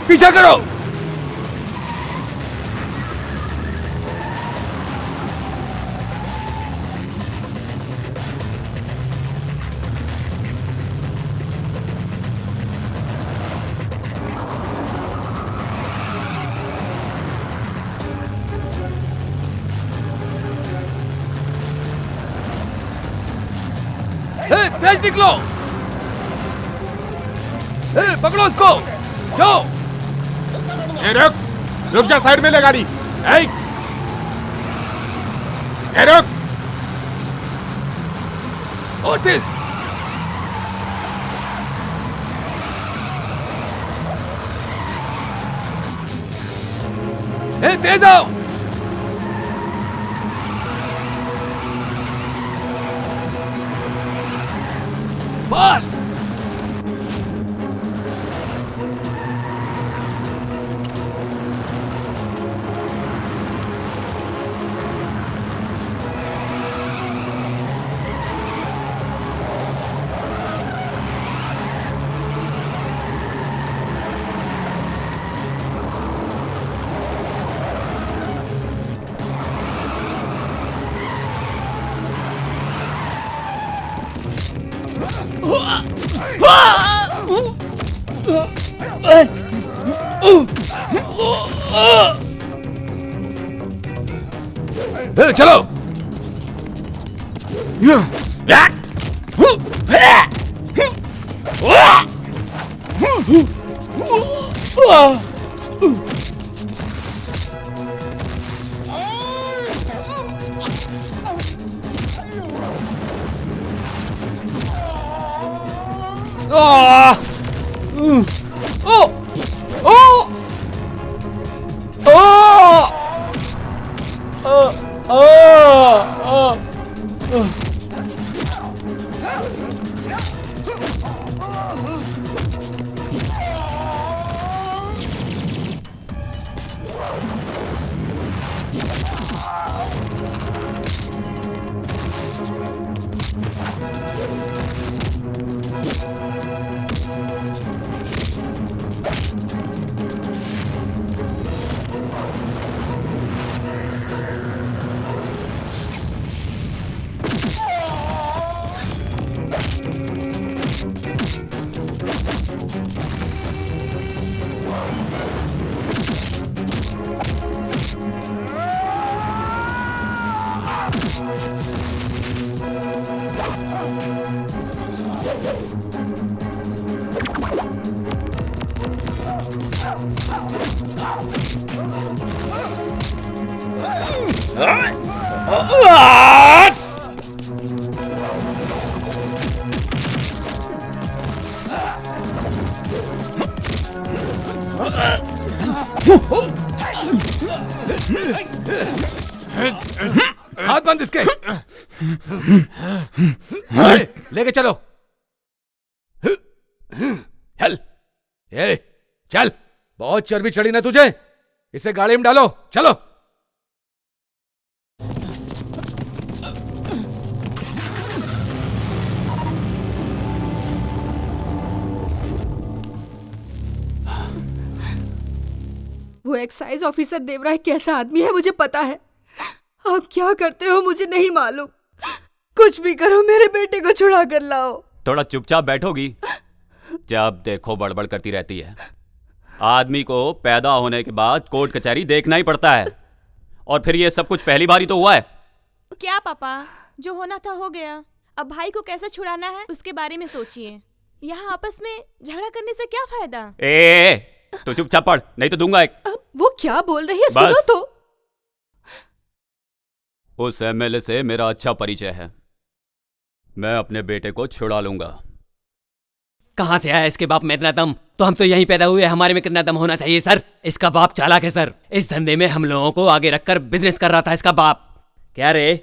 पीछा करो। तेज निकलो। पकड़ो उसको, जाओ। रुक जा, साइड में ले गाड़ी। रुक। ओटिस, तेज आओ। फास्ट। चलो। हाथ बंद इसके। लेके चलो। चल, चल। बहुत चर्बी चढ़ी ना तुझे, इसे गाड़ी में डालो। चलो। वो एक्साइज ऑफिसर देवराय कैसा आदमी है मुझे पता है। आप क्या करते हो मुझे नहीं मालूम। कुछ भी करो, मेरे बेटे को छुड़ा कर लाओ। थोड़ा चुपचाप बैठोगी? जब देखो बड़बड़ करती रहती है। आदमी को पैदा होने के बाद कोर्ट कचहरी देखना ही पड़ता है, और फिर ये सब कुछ पहली बार ही तो हुआ है। क्या पापा, जो होना था हो गया। अब भाई को कैसे छुड़ाना है उसके बारे में सोचिए। यहाँ आपस में झगड़ा करने से क्या फायदा। तो चुपचाप पढ़, नहीं तो दूंगा एक। वो क्या बोल रही है, सुनो तो। उस एमएलए से मेरा अच्छा परिचय है, मैं अपने बेटे को छुड़ा लूंगा। कहाँ से आया इसके बाप में इतना दम? तो हम तो यहीं पैदा हुए, हमारे में कितना दम होना चाहिए सर? इसका बाप चालाक है सर। इस धंधे में हम लोगों को आगे रखकर बिजनेस कर रहा था इसका बाप। क्या रे,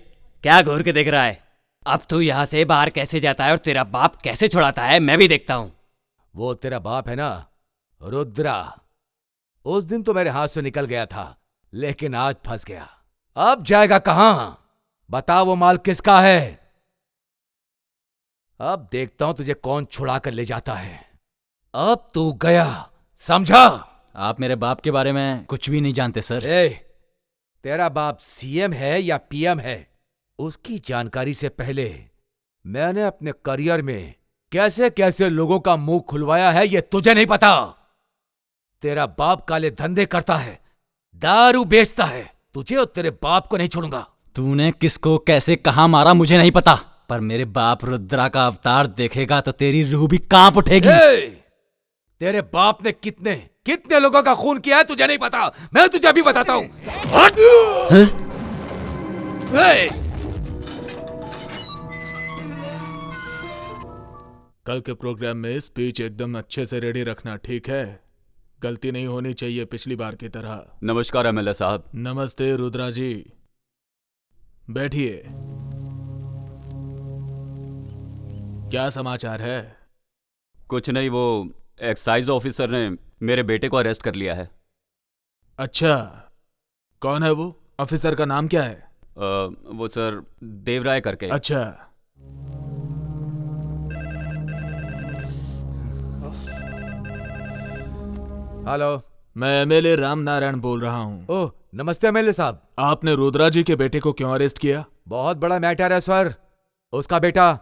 क्या घूर के देख रहा है? अब तू यहाँ से बाहर कैसे जाता है और तेरा बाप कैसे छुड़ाता है, मैं भी देखता हूँ। वो तेरा बाप है ना, रुद्रा। उस दिन तो मेरे हाथ से निकल गया था, लेकिन आज फंस गया। अब जाएगा कहां? बता, वो माल किसका है? अब देखता हूं तुझे कौन छुड़ा कर ले जाता है। अब तू गया समझा? आप मेरे बाप के बारे में कुछ भी नहीं जानते सर। तेरा बाप सीएम है या पीएम है, उसकी जानकारी से पहले मैंने अपने करियर में कैसे कैसे लोगों का मुंह खुलवाया है ये तुझे नहीं पता। तेरा बाप काले धंधे करता है, दारू बेचता है। तुझे और तेरे बाप को नहीं छोड़ूंगा। तूने किसको कैसे कहाँ मारा मुझे नहीं पता, पर मेरे बाप रुद्रा का अवतार देखेगा तो तेरी रूह भी कांप उठेगी। तेरे बाप ने कितने कितने लोगों का खून किया है तुझे नहीं पता। मैं तुझे अभी बताता हूं। कल के प्रोग्राम में स्पीच एकदम अच्छे से रेडी रखना, ठीक है? गलती नहीं होनी चाहिए पिछली बार की तरह। नमस्कार एमएलए साहब। नमस्ते रुद्रा जी, बैठिए। क्या समाचार है? कुछ नहीं, वो एक्साइज ऑफिसर ने मेरे बेटे को अरेस्ट कर लिया है। अच्छा, कौन है वो? ऑफिसर का नाम क्या है? वो सर देवराय करके। अच्छा, हेलो, मैं एमएलए राम नारायण बोल रहा हूँ। ओह, नमस्ते एमएलए साहब। आपने रुद्रा जी के बेटे को क्यों अरेस्ट किया? बहुत बड़ा मैटर है सर। उसका बेटा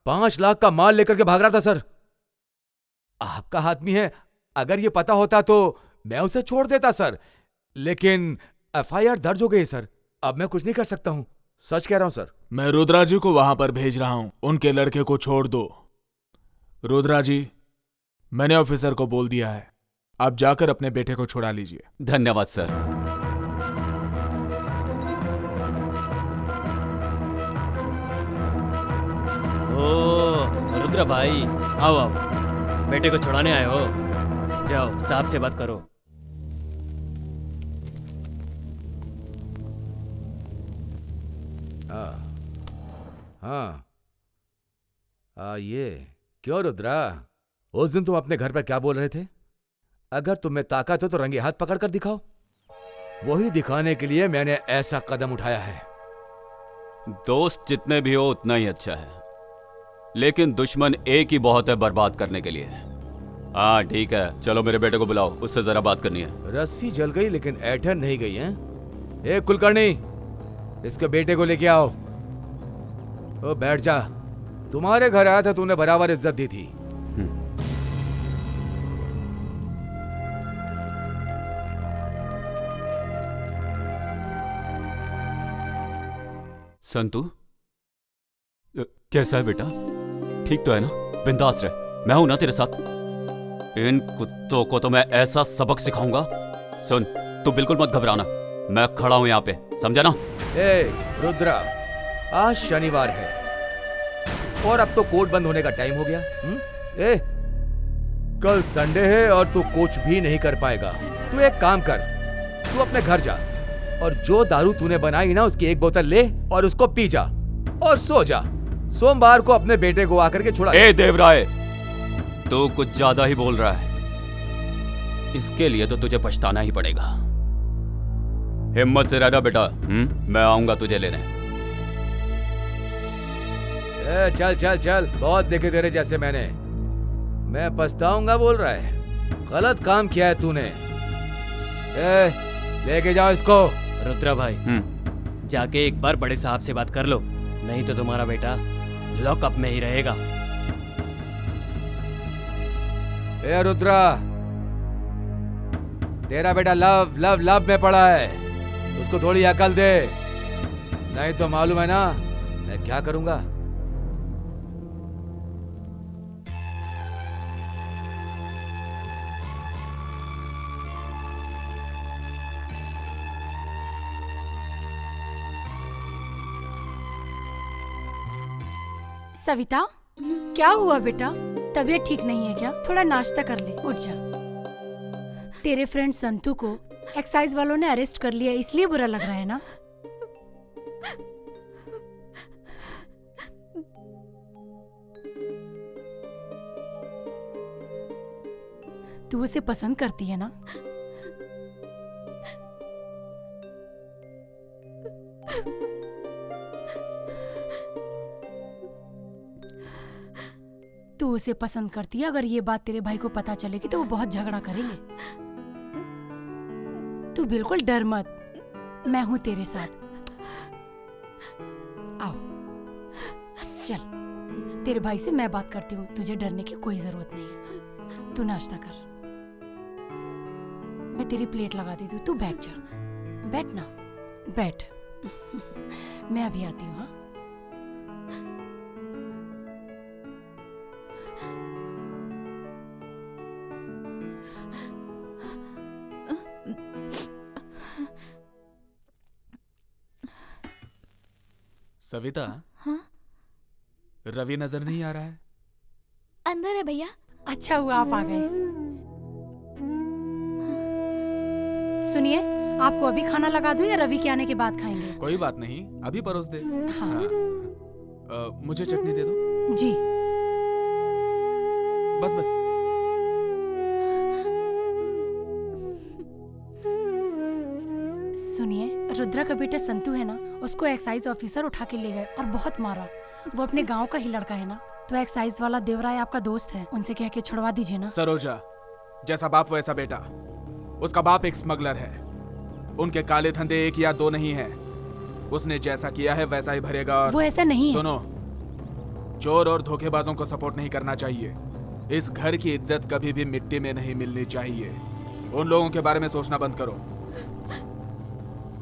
5 लाख का माल लेकर के भाग रहा था सर। आपका आदमी है, अगर ये पता होता तो मैं उसे छोड़ देता सर, लेकिन एफआईआर दर्ज हो गई है सर। अब मैं कुछ नहीं कर सकता हूं, सच कह रहा हूं सर। मैं रुद्रा जी को वहां पर भेज रहा हूं, उनके लड़के को छोड़ दो। रुद्रा जी, मैंने ऑफिसर को बोल दिया है, आप जाकर अपने बेटे को छुड़ा लीजिए। धन्यवाद सर। ओ रुद्र भाई, आओ आओ, बेटे को छुड़ाने आए हो? जाओ साहब से बात करो। हाँ, ये क्यों रुद्रा? उस दिन तुम अपने घर पर क्या बोल रहे थे? अगर तुम्हें ताकत हो तो रंगे हाथ पकड़ कर दिखाओ। वही दिखाने के लिए मैंने ऐसा कदम उठाया है। दोस्त जितने भी हो उतना ही अच्छा है, लेकिन दुश्मन एक ही बहुत है बर्बाद करने के लिए। हाँ ठीक है, चलो मेरे बेटे को बुलाओ, उससे जरा बात करनी है। रस्सी जल गई लेकिन ऐठन नहीं गई है। ए कुलकर्णी, इसके बेटे को लेके आओ। ओ बैठ जा, तुम्हारे घर आया था, तूने बराबर इज्जत दी थी। संतू, कैसा है बेटा? ठीक तो है ना? बिंदास रह, मैं हूं ना तेरे साथ। इन कुत्तों को तो मैं ऐसा सबक सिखाऊंगा। सुन, तू बिल्कुल मत घबराना, मैं खड़ा हूं यहाँ पे, समझा ना? ए रुद्रा, आज शनिवार है और अब तो कोर्ट बंद होने का टाइम हो गया। ए, कल संडे है और तू कुछ भी नहीं कर पाएगा। तू एक काम कर, तू अपने घर जा और जो दारू तूने बनाई ना उसकी एक बोतल ले और उसको पी जा और सो जा। सोमवार को अपने बेटे को आकर के छुड़ा। ए देवराय, तू कुछ ज्यादा ही बोल रहा है। इसके लिए तो तुझे पछताना ही पड़ेगा। हिम्मत से रहना बेटा, मैं आऊंगा तुझे लेने। ए, चल चल चल, बहुत देखे तेरे जैसे मैंने। मैं पछताऊंगा बोल रहा है? गलत काम किया है तूने। ए, लेके जाओ इसको। रुद्रा भाई, जाके एक बार बड़े साहब से बात कर लो, नहीं तो तुम्हारा बेटा लॉकअप में ही रहेगा। ए रुद्रा, तेरा बेटा लव लव लव में पड़ा है, उसको थोड़ी अकल दे, नहीं तो मालूम है ना मैं क्या करूंगा। सविता, क्या हुआ बेटा? तबीयत ठीक नहीं है क्या? थोड़ा नाश्ता कर ले, उठ जा। तेरे फ्रेंड संतू को एक्साइज वालों ने अरेस्ट कर लिया, इसलिए बुरा लग रहा है ना? तू उसे पसंद करती है ना? तू उसे पसंद करती है। अगर ये बात तेरे भाई को पता चलेगी तो वो बहुत झगड़ा करेंगे। तू बिल्कुल डर मत, मैं हूं तेरे साथ। आओ चल, तेरे भाई से मैं बात करती हूँ, तुझे डरने की कोई जरूरत नहीं है। तू नाश्ता कर, मैं तेरी प्लेट लगा देती हूँ, तू बैठ जा। बैठ ना, बैठ। मैं अभी आती हूँ। हाँ, सविता। हाँ? रवि नजर नहीं आ रहा है? अंदर है भैया। अच्छा हुआ आप आ गए। सुनिए, आपको अभी खाना लगा दूं या रवि के आने के बाद खाएंगे? कोई बात नहीं, अभी परोस दे। हाँ। मुझे चटनी दे दो। जी। बस बस। सुनिए, रुद्रा का बेटा संतू है ना, उसको एक्साइज ऑफिसर उठा के ले गए और बहुत मारा। वो अपने गांव का ही लड़का है ना, तो एक्साइज वाला देवराय आपका दोस्त है, उनसे कह के छुड़वा दीजिए ना। सरोजा, जैसा बाप वैसा बेटा। उसका बाप एक स्मगलर है, उनके काले धंधे एक या दो नहीं है। उसने जैसा किया है वैसा ही भरेगा। और वो ऐसा नहीं है। सुनो, चोर और धोखेबाजों को सपोर्ट नहीं करना चाहिए। इस घर की इज्जत कभी भी मिट्टी में नहीं मिलनी चाहिए। उन लोगों के बारे में सोचना बंद करो।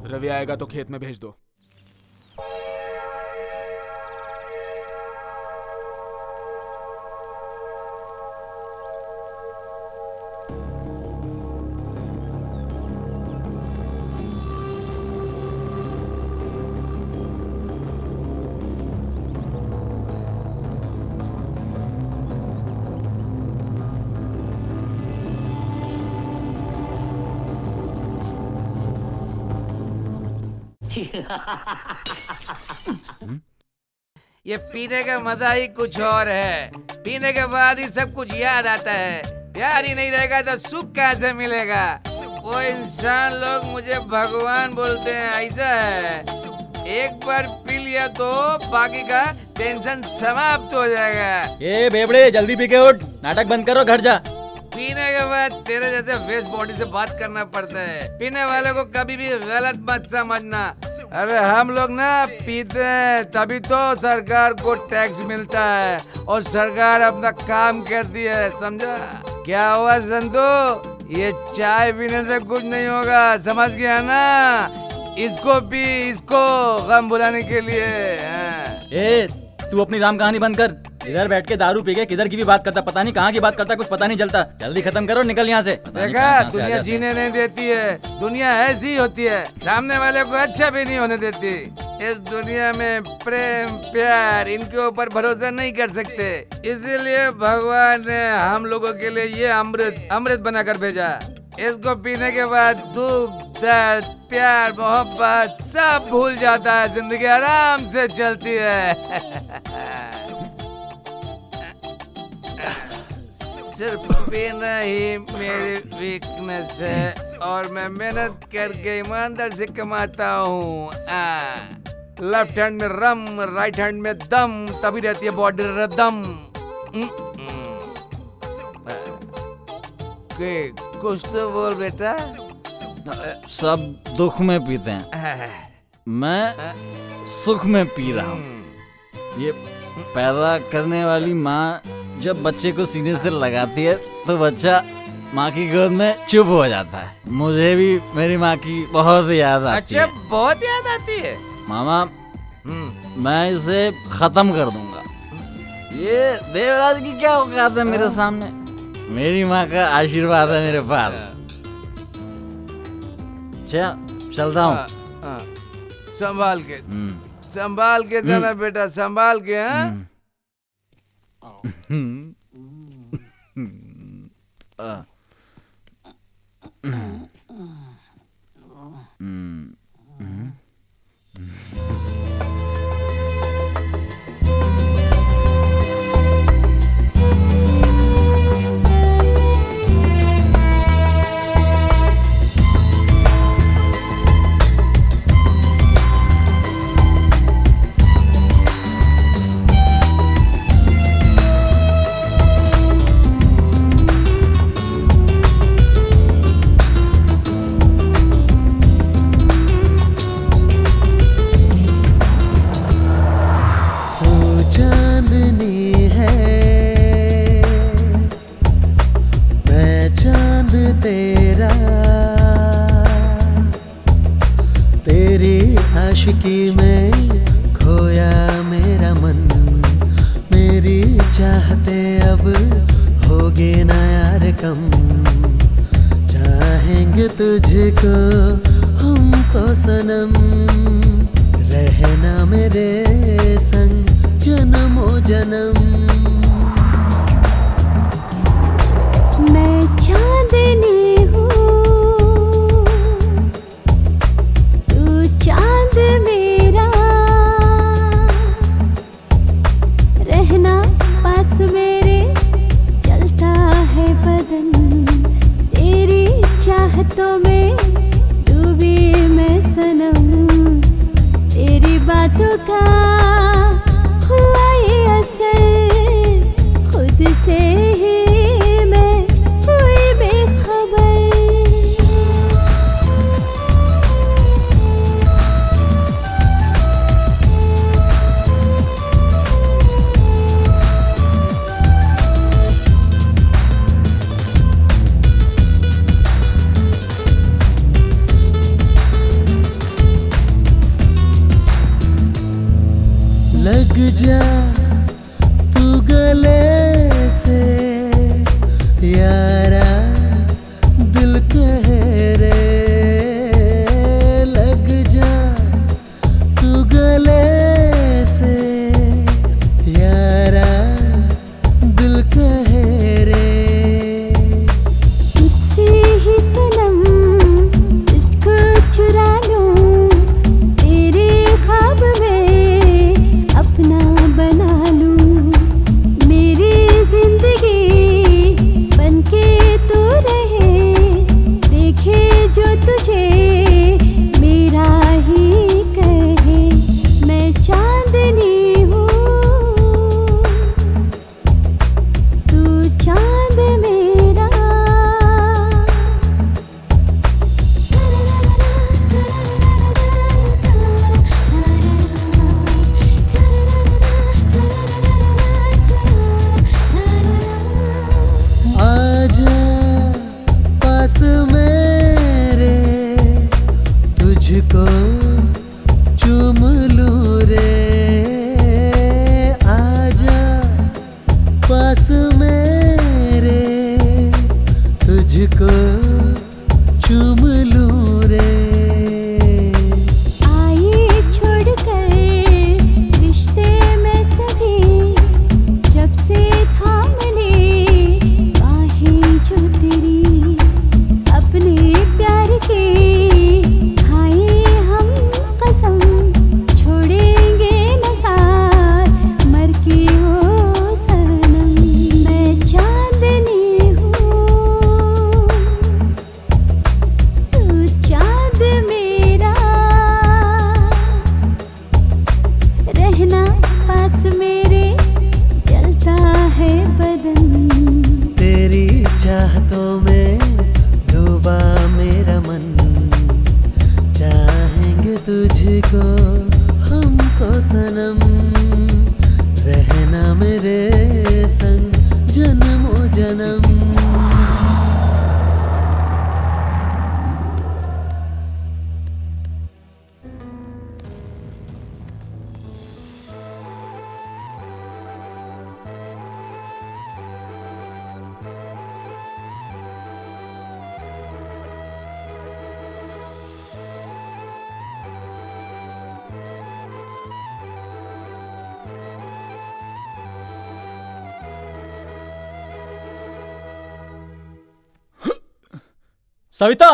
रवि आएगा तो खेत में भेज दो। ये पीने का मजा ही कुछ और है। पीने के बाद ही सब कुछ याद आता है। प्यार ही नहीं रहेगा तो सुख कहाँ से मिलेगा। वो इंसान लोग मुझे भगवान बोलते हैं, ऐसा है। एक बार पी लिया तो बाकी का टेंशन समाप्त हो जाएगा। ए बेबड़े, जल्दी पी के उठ, नाटक बंद करो, घर जा। पीने के बाद तेरे जैसे वेस्ट बॉडी से बात करना पड़ता है। पीने वाले को कभी भी गलत मत समझना। अरे हम लोग ना पीते हैं तभी तो सरकार को टैक्स मिलता है और सरकार अपना काम करती है, समझा? क्या हुआ संतू? ये चाय पीने से कुछ नहीं होगा, समझ गया ना? इसको पी, इसको गम भुलाने के लिए। ए, तू अपनी राम कहानी बंद कर। इधर बैठ के दारू पी के किधर की भी बात करता, पता नहीं कहाँ की बात करता, कुछ पता नहीं चलता। जल्दी खत्म करो, निकल यहाँ से। देखा, दुनिया जीने नहीं देती है। दुनिया ऐसी होती है, सामने वाले को अच्छा भी नहीं होने देती। इस दुनिया में प्रेम प्यार इनके ऊपर भरोसा नहीं कर सकते। इसीलिए भगवान ने हम लोगों के लिए ये अमृत बनाकर भेजा। इसको पीने के बाद दुख दर्द प्यार मोहब्बत सब भूल जाता है। जिंदगी आराम से चलती है। सिर्फ पीना ही मेरी वीकनेस है और मैं मेहनत करके ईमानदार से कमाता हूँ। लेफ्ट हैंड में रम, राइट हैंड में दम, तभी रहती है बॉडी रदम। कुछ तो बोल बेटा। सब दुख में पीते हैं, मैं सुख में पी रहा हूँ। ये पैदा करने वाली माँ जब बच्चे को सीने से लगाती है तो बच्चा माँ की गोद में चुप हो जाता है। मुझे भी मेरी माँ की बहुत याद आती है। अच्छा, बहुत याद आती है मामा। मैं इसे खत्म कर दूंगा। ये देवराज की क्या औकात है मेरे सामने। मेरी माँ का आशीर्वाद है मेरे पास। चलता हूँ। संभाल के, संभाल के जाना बेटा, संभाल के। हाँ, तेरा, तेरी आशिकी में खोया मेरा मन, मेरी चाहते अब होगे ना यार कम, चाहेंगे तुझको हम तो सनम, रहना मेरे संग जन्मों जन्म। मैं चांदनी हूँ, तू चांद मेरा, रहना पास मेरे चलता है बदन, तेरी चाहतों में डूबी मैं सनम, तेरी बातों का हुआ ये असर, खुद से ही मैं हुई बेखबर। लग जा तू गले से यारा, दिल कह रे, लग जा तू गले से यारा, दिल कह रे। तुझसे ही सनम तुझको चुरा लूं, तेरे ख्वाब में अपना बना लूं, मेरी जिंदगी बनके तू रहे, देखे जो तुझे मेरा ही कहे। मैं चांदनी हूँ, तू चांद मेरा, आजा पास मेरे, तुझको चूम लूं रे, आजा पास मेरे, तुझको चूम लूं रे। आई छोड़कर रिश्ते में सभी, जब से थाम ली बाहें जो तेरी, अपने प्यार की खाए हम कसम, छोड़ेंगे न साथ मर के हो सनम। मैं चांदनी हूँ, तू चांद मेरा, रहना पास मेरे जलता है बदन, तेरी चाहतों में डूबा मेरा मन, चाहेंगे तुझको हम तो सनम, रहना मेरे संग जन्मों जन्म। सविता,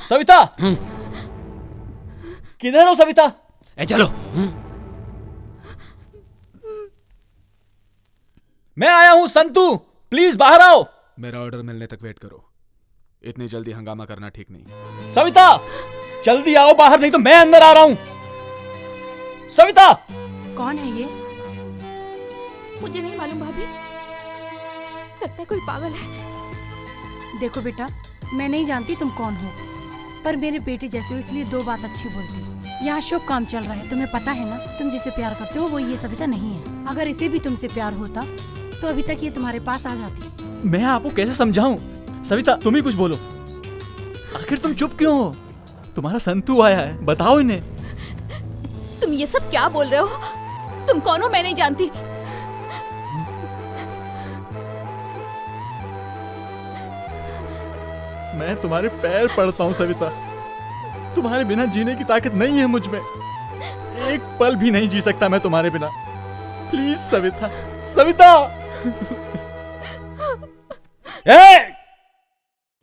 सविता, किधर हो सविता? चलो। मैं आया हूं संतू, प्लीज बाहर आओ। मेरा ऑर्डर मिलने तक वेट करो, इतनी जल्दी हंगामा करना ठीक नहीं। सविता जल्दी आओ बाहर, नहीं तो मैं अंदर आ रहा हूं। सविता। कौन है ये? मुझे नहीं मालूम भाभी, लगता है कोई पागल है। देखो बेटा, मैं नहीं जानती तुम कौन हो, पर मेरे बेटे जैसे हो इसलिए दो बात अच्छी बोलती। यहाँ शुभ काम चल रहा है, तुम्हें पता है ना, तुम जिसे प्यार करते हो वो ये सविता नहीं है। अगर इसे भी तुमसे प्यार होता तो अभी तक ये तुम्हारे पास आ जाती। मैं आपको कैसे समझाऊं? सविता तुम ही कुछ बोलो, आखिर तुम चुप क्यों हो? तुम्हारा संतू आया है, बताओ इन्हें। तुम ये सब क्या बोल रहे हो? तुम कौन हो मैं नहीं जानती। मैं तुम्हारे पैर पड़ता हूँ सविता, तुम्हारे बिना जीने की ताकत नहीं है मुझ में, एक पल भी नहीं जी सकता मैं तुम्हारे बिना। प्लीज सविता, सविता।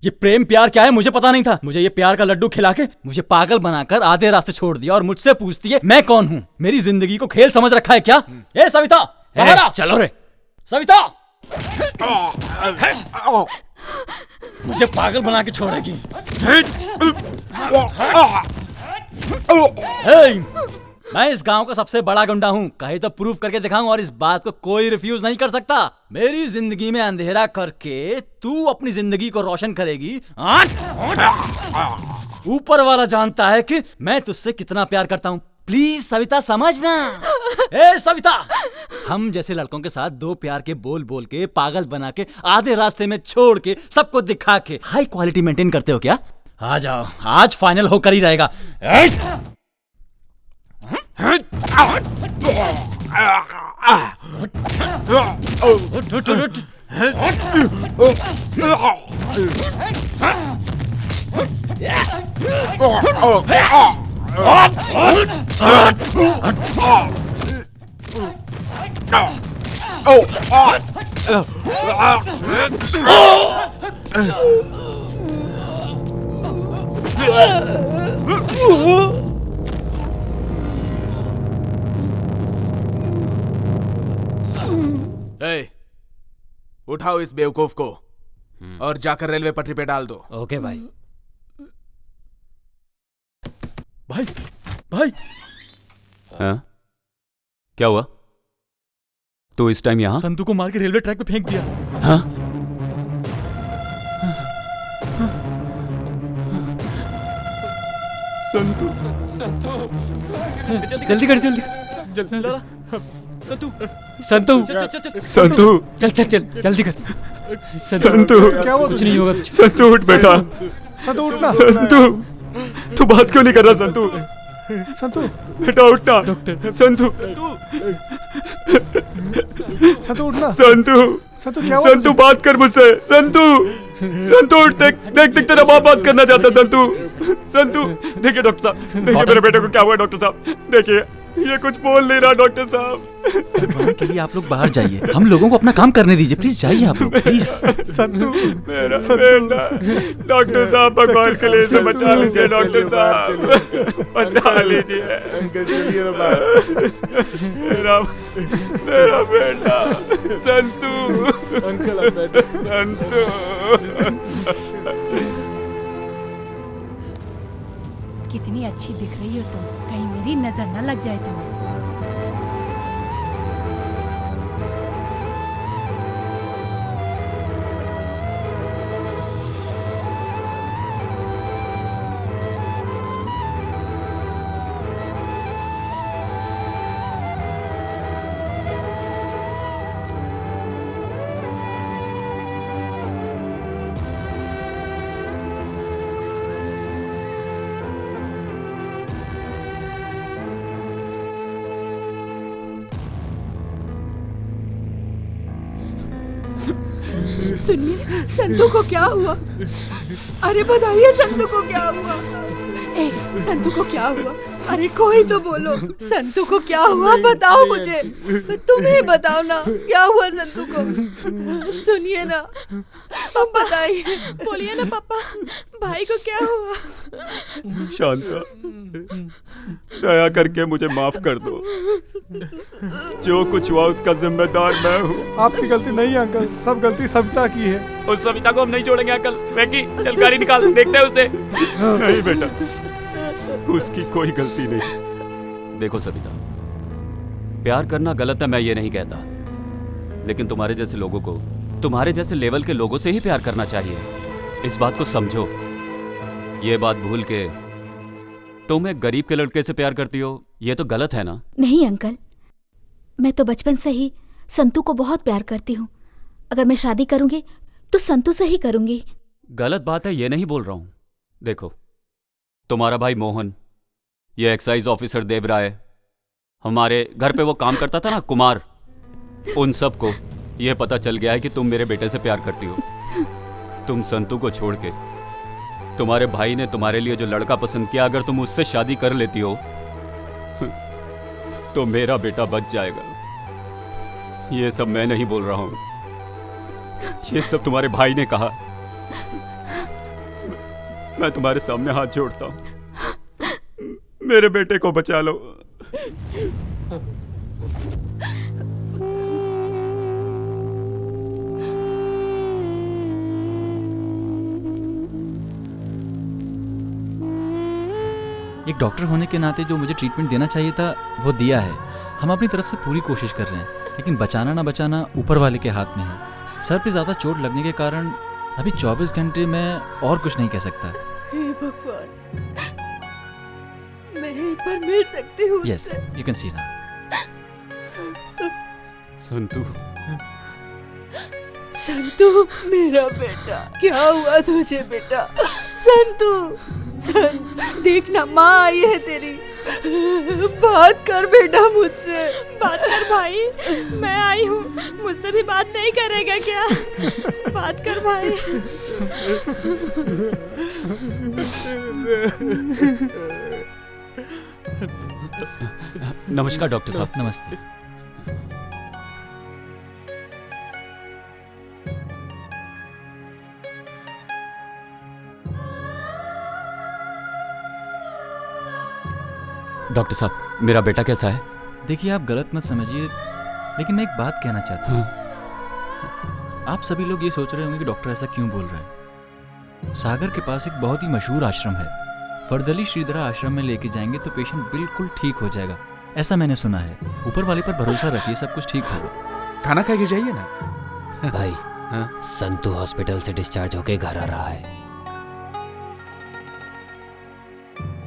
ये प्रेम प्यार क्या है मुझे पता नहीं था। मुझे ये प्यार का लड्डू खिला के मुझे पागल बनाकर आधे रास्ते छोड़ दिया और मुझसे पूछती है मैं कौन हूँ। मेरी जिंदगी को खेल समझ रखा है क्या? ए सविता बाहर आ। चलो रे सविता मुझे पागल बना के छोड़ेगी। मैं इस गांव का सबसे बड़ा गुंडा हूँ, कहे तो प्रूफ करके दिखाऊं और इस बात को कोई रिफ्यूज नहीं कर सकता। मेरी जिंदगी में अंधेरा करके तू अपनी जिंदगी को रोशन करेगी। ऊपर वाला जानता है कि मैं तुझसे कितना प्यार करता हूँ। प्लीज सविता समझना। ए सविता, हम जैसे लड़कों के साथ दो प्यार के बोल बोल के पागल बना के आधे रास्ते में छोड़ के सबको दिखा के हाई क्वालिटी मेंटेन करते हो क्या? आ जाओ, आज फाइनल होकर ही रहेगा। उठाओ इस बेवकूफ को और जाकर रेलवे पटरी पे डाल दो। ओके भाई। भाई भाई हाँ? क्या हुआ? तो इस टाइम यहाँ? संतू को मार के रेलवे ट्रैक पे फेंक दिया। हाँ? संतू जल्दी कर जल्दी संतू संतू संतू चल चल चल जल्दी कर। संतू क्या हुआ? कुछ नहीं होगा तुझे। संतू उठ बेटा। संतू उठना। संतू तू बात क्यों नहीं कर रहा? संतू संतू बेटा उठना। संतू संतू उठना। संतू संतू क्या हुआ? संतू बात कर मुझसे। संतू संतू उठ, देख देख देख तेरा बाप बात करना चाहता है। संतू संतू देखिए डॉक्टर साहब, देखिए मेरे बेटे को क्या हुआ डॉक्टर साहब, देखिए ये कुछ बोल नहीं रहा डॉक्टर साहब। भगवान के लिए आप लोग बाहर जाइए, हम लोगों को अपना काम करने दीजिए। प्लीज जाइए आप लोग प्लीज। संतू मेरा बेटा, डॉक्टर साहब भगवान के लिए इसे बचा लीजिए। डॉक्टर साहब बचा लीजिए मेरा मेरा बेटा संतू। अंकल संतू। कितनी अच्छी दिख रही हो तुम, कहीं मेरी नजर न लग जाए तुम्हें। सुनिए, संतू को क्या हुआ? अरे बताइए संतू को क्या हुआ? ए, संतू को क्या हुआ? अरे कोई तो बोलो, संतू को क्या हुआ? बताओ मुझे, तुम्हें बताओ ना क्या हुआ संतू को। सुनिए ना, अब बताइए। बोलिए ना पापा, भाई को क्या हुआ? शांता, दया करके मुझे माफ कर दो। जो कुछ हुआ उसका जिम्मेदार मैं हूँ। आपकी गलती नहीं है अंकल, सब गलती सविता की है। उस सविता को हम नहीं छोड़ेंगे अंकल। मैगी चल गाड़ी निकाल, देखते हैं उसे। नहीं बेटा, उसकी कोई गलती नहीं। देखो सविता, प्यार करना गलत है मैं ये नहीं कहता, लेकिन तुम्हारे जैसे लोगों को तुम्हारे जैसे लेवल के लोगों से ही प्यार करना चाहिए। इस बात को समझो। ये बात भूल के तुम एक गरीब के लड़के से प्यार करती हो, ये तो गलत है ना? नहीं अंकल, मैं तो बचपन से ही संतू को बहुत प्यार करती हूँ। अगर मैं शादी करूंगी तो संतू से ही करूंगी। गलत बात है ये नहीं बोल रहा हूं। देखो, तुम्हारा भाई मोहन, ये एक्साइज ऑफिसर देवराय, हमारे घर पे वो काम करता था ना कुमार, उन सबको ये पता चल गया है कि तुम मेरे बेटे से प्यार करती हो। तुम संतू को छोड़ के तुम्हारे भाई ने तुम्हारे लिए जो लड़का पसंद किया, अगर तुम उससे शादी कर लेती हो तो मेरा बेटा बच जाएगा। ये सब मैं नहीं बोल रहा हूं, ये सब तुम्हारे भाई ने कहा। मैं तुम्हारे सामने हाथ जोड़ता हूं, मेरे बेटे को बचा लो। एक डॉक्टर होने के नाते जो मुझे ट्रीटमेंट देना चाहिए था वो दिया है। हम अपनी तरफ से पूरी कोशिश कर रहे हैं, लेकिन बचाना ना बचाना ऊपर वाले के हाथ में है। सर पे ज़्यादा चोट लगने के कारण अभी 24 घंटे में और कुछ नहीं कह सकता। हे भगवान, मैं एक बार मिल सकती हूँ? Yes, you can see now. Santu, Santu मेरा बेटा, क्या हुआ तुझे बेटा? संतू, देखना माँ आई है तेरी, बात कर बेटा मुझसे। बात कर भाई, मैं आई हूँ, मुझसे भी बात नहीं करेगा क्या? बात कर भाई। नमस्कार डॉक्टर साहब। नमस्ते। डॉक्टर साहब, मेरा बेटा कैसा है? देखिए, आप गलत मत समझिए, लेकिन मैं एक बात कहना चाहता हूँ। आप सभी लोग ये सोच रहे होंगे कि डॉक्टर ऐसा क्यों बोल रहा है। सागर के पास एक बहुत ही मशहूर आश्रम है, वर्दली श्रीधरा आश्रम में लेके जाएंगे तो पेशेंट बिल्कुल ठीक हो जाएगा, ऐसा मैंने सुना है। ऊपर वाले पर भरोसा रखिए, सब कुछ ठीक होगा। खाना खा के जाइए ना। भाई, संतू हॉस्पिटल से डिस्चार्ज होके घर आ रहा है।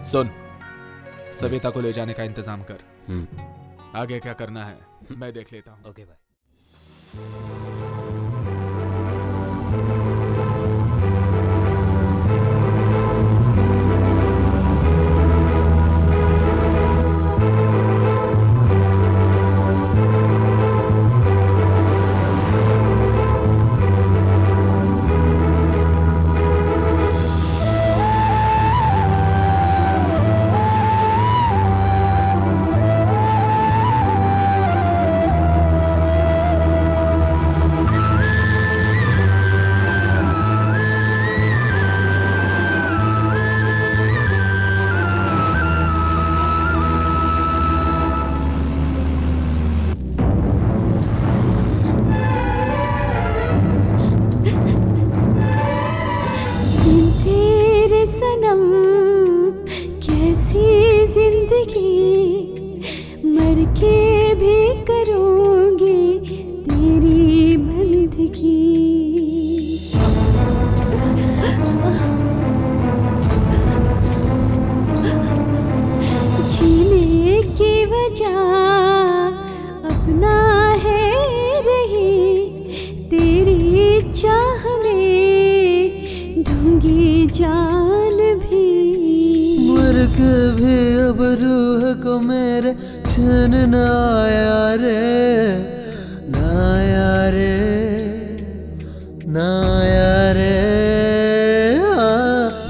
सुन, सविता को ले जाने का इंतजाम कर। आगे क्या करना है मैं देख लेता हूँ। ओके भाई।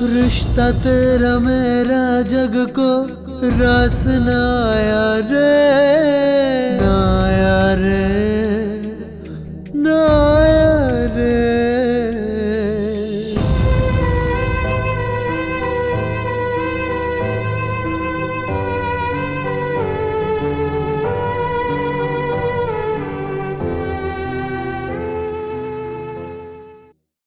रिश्ता तेरा मेरा जग को रास ना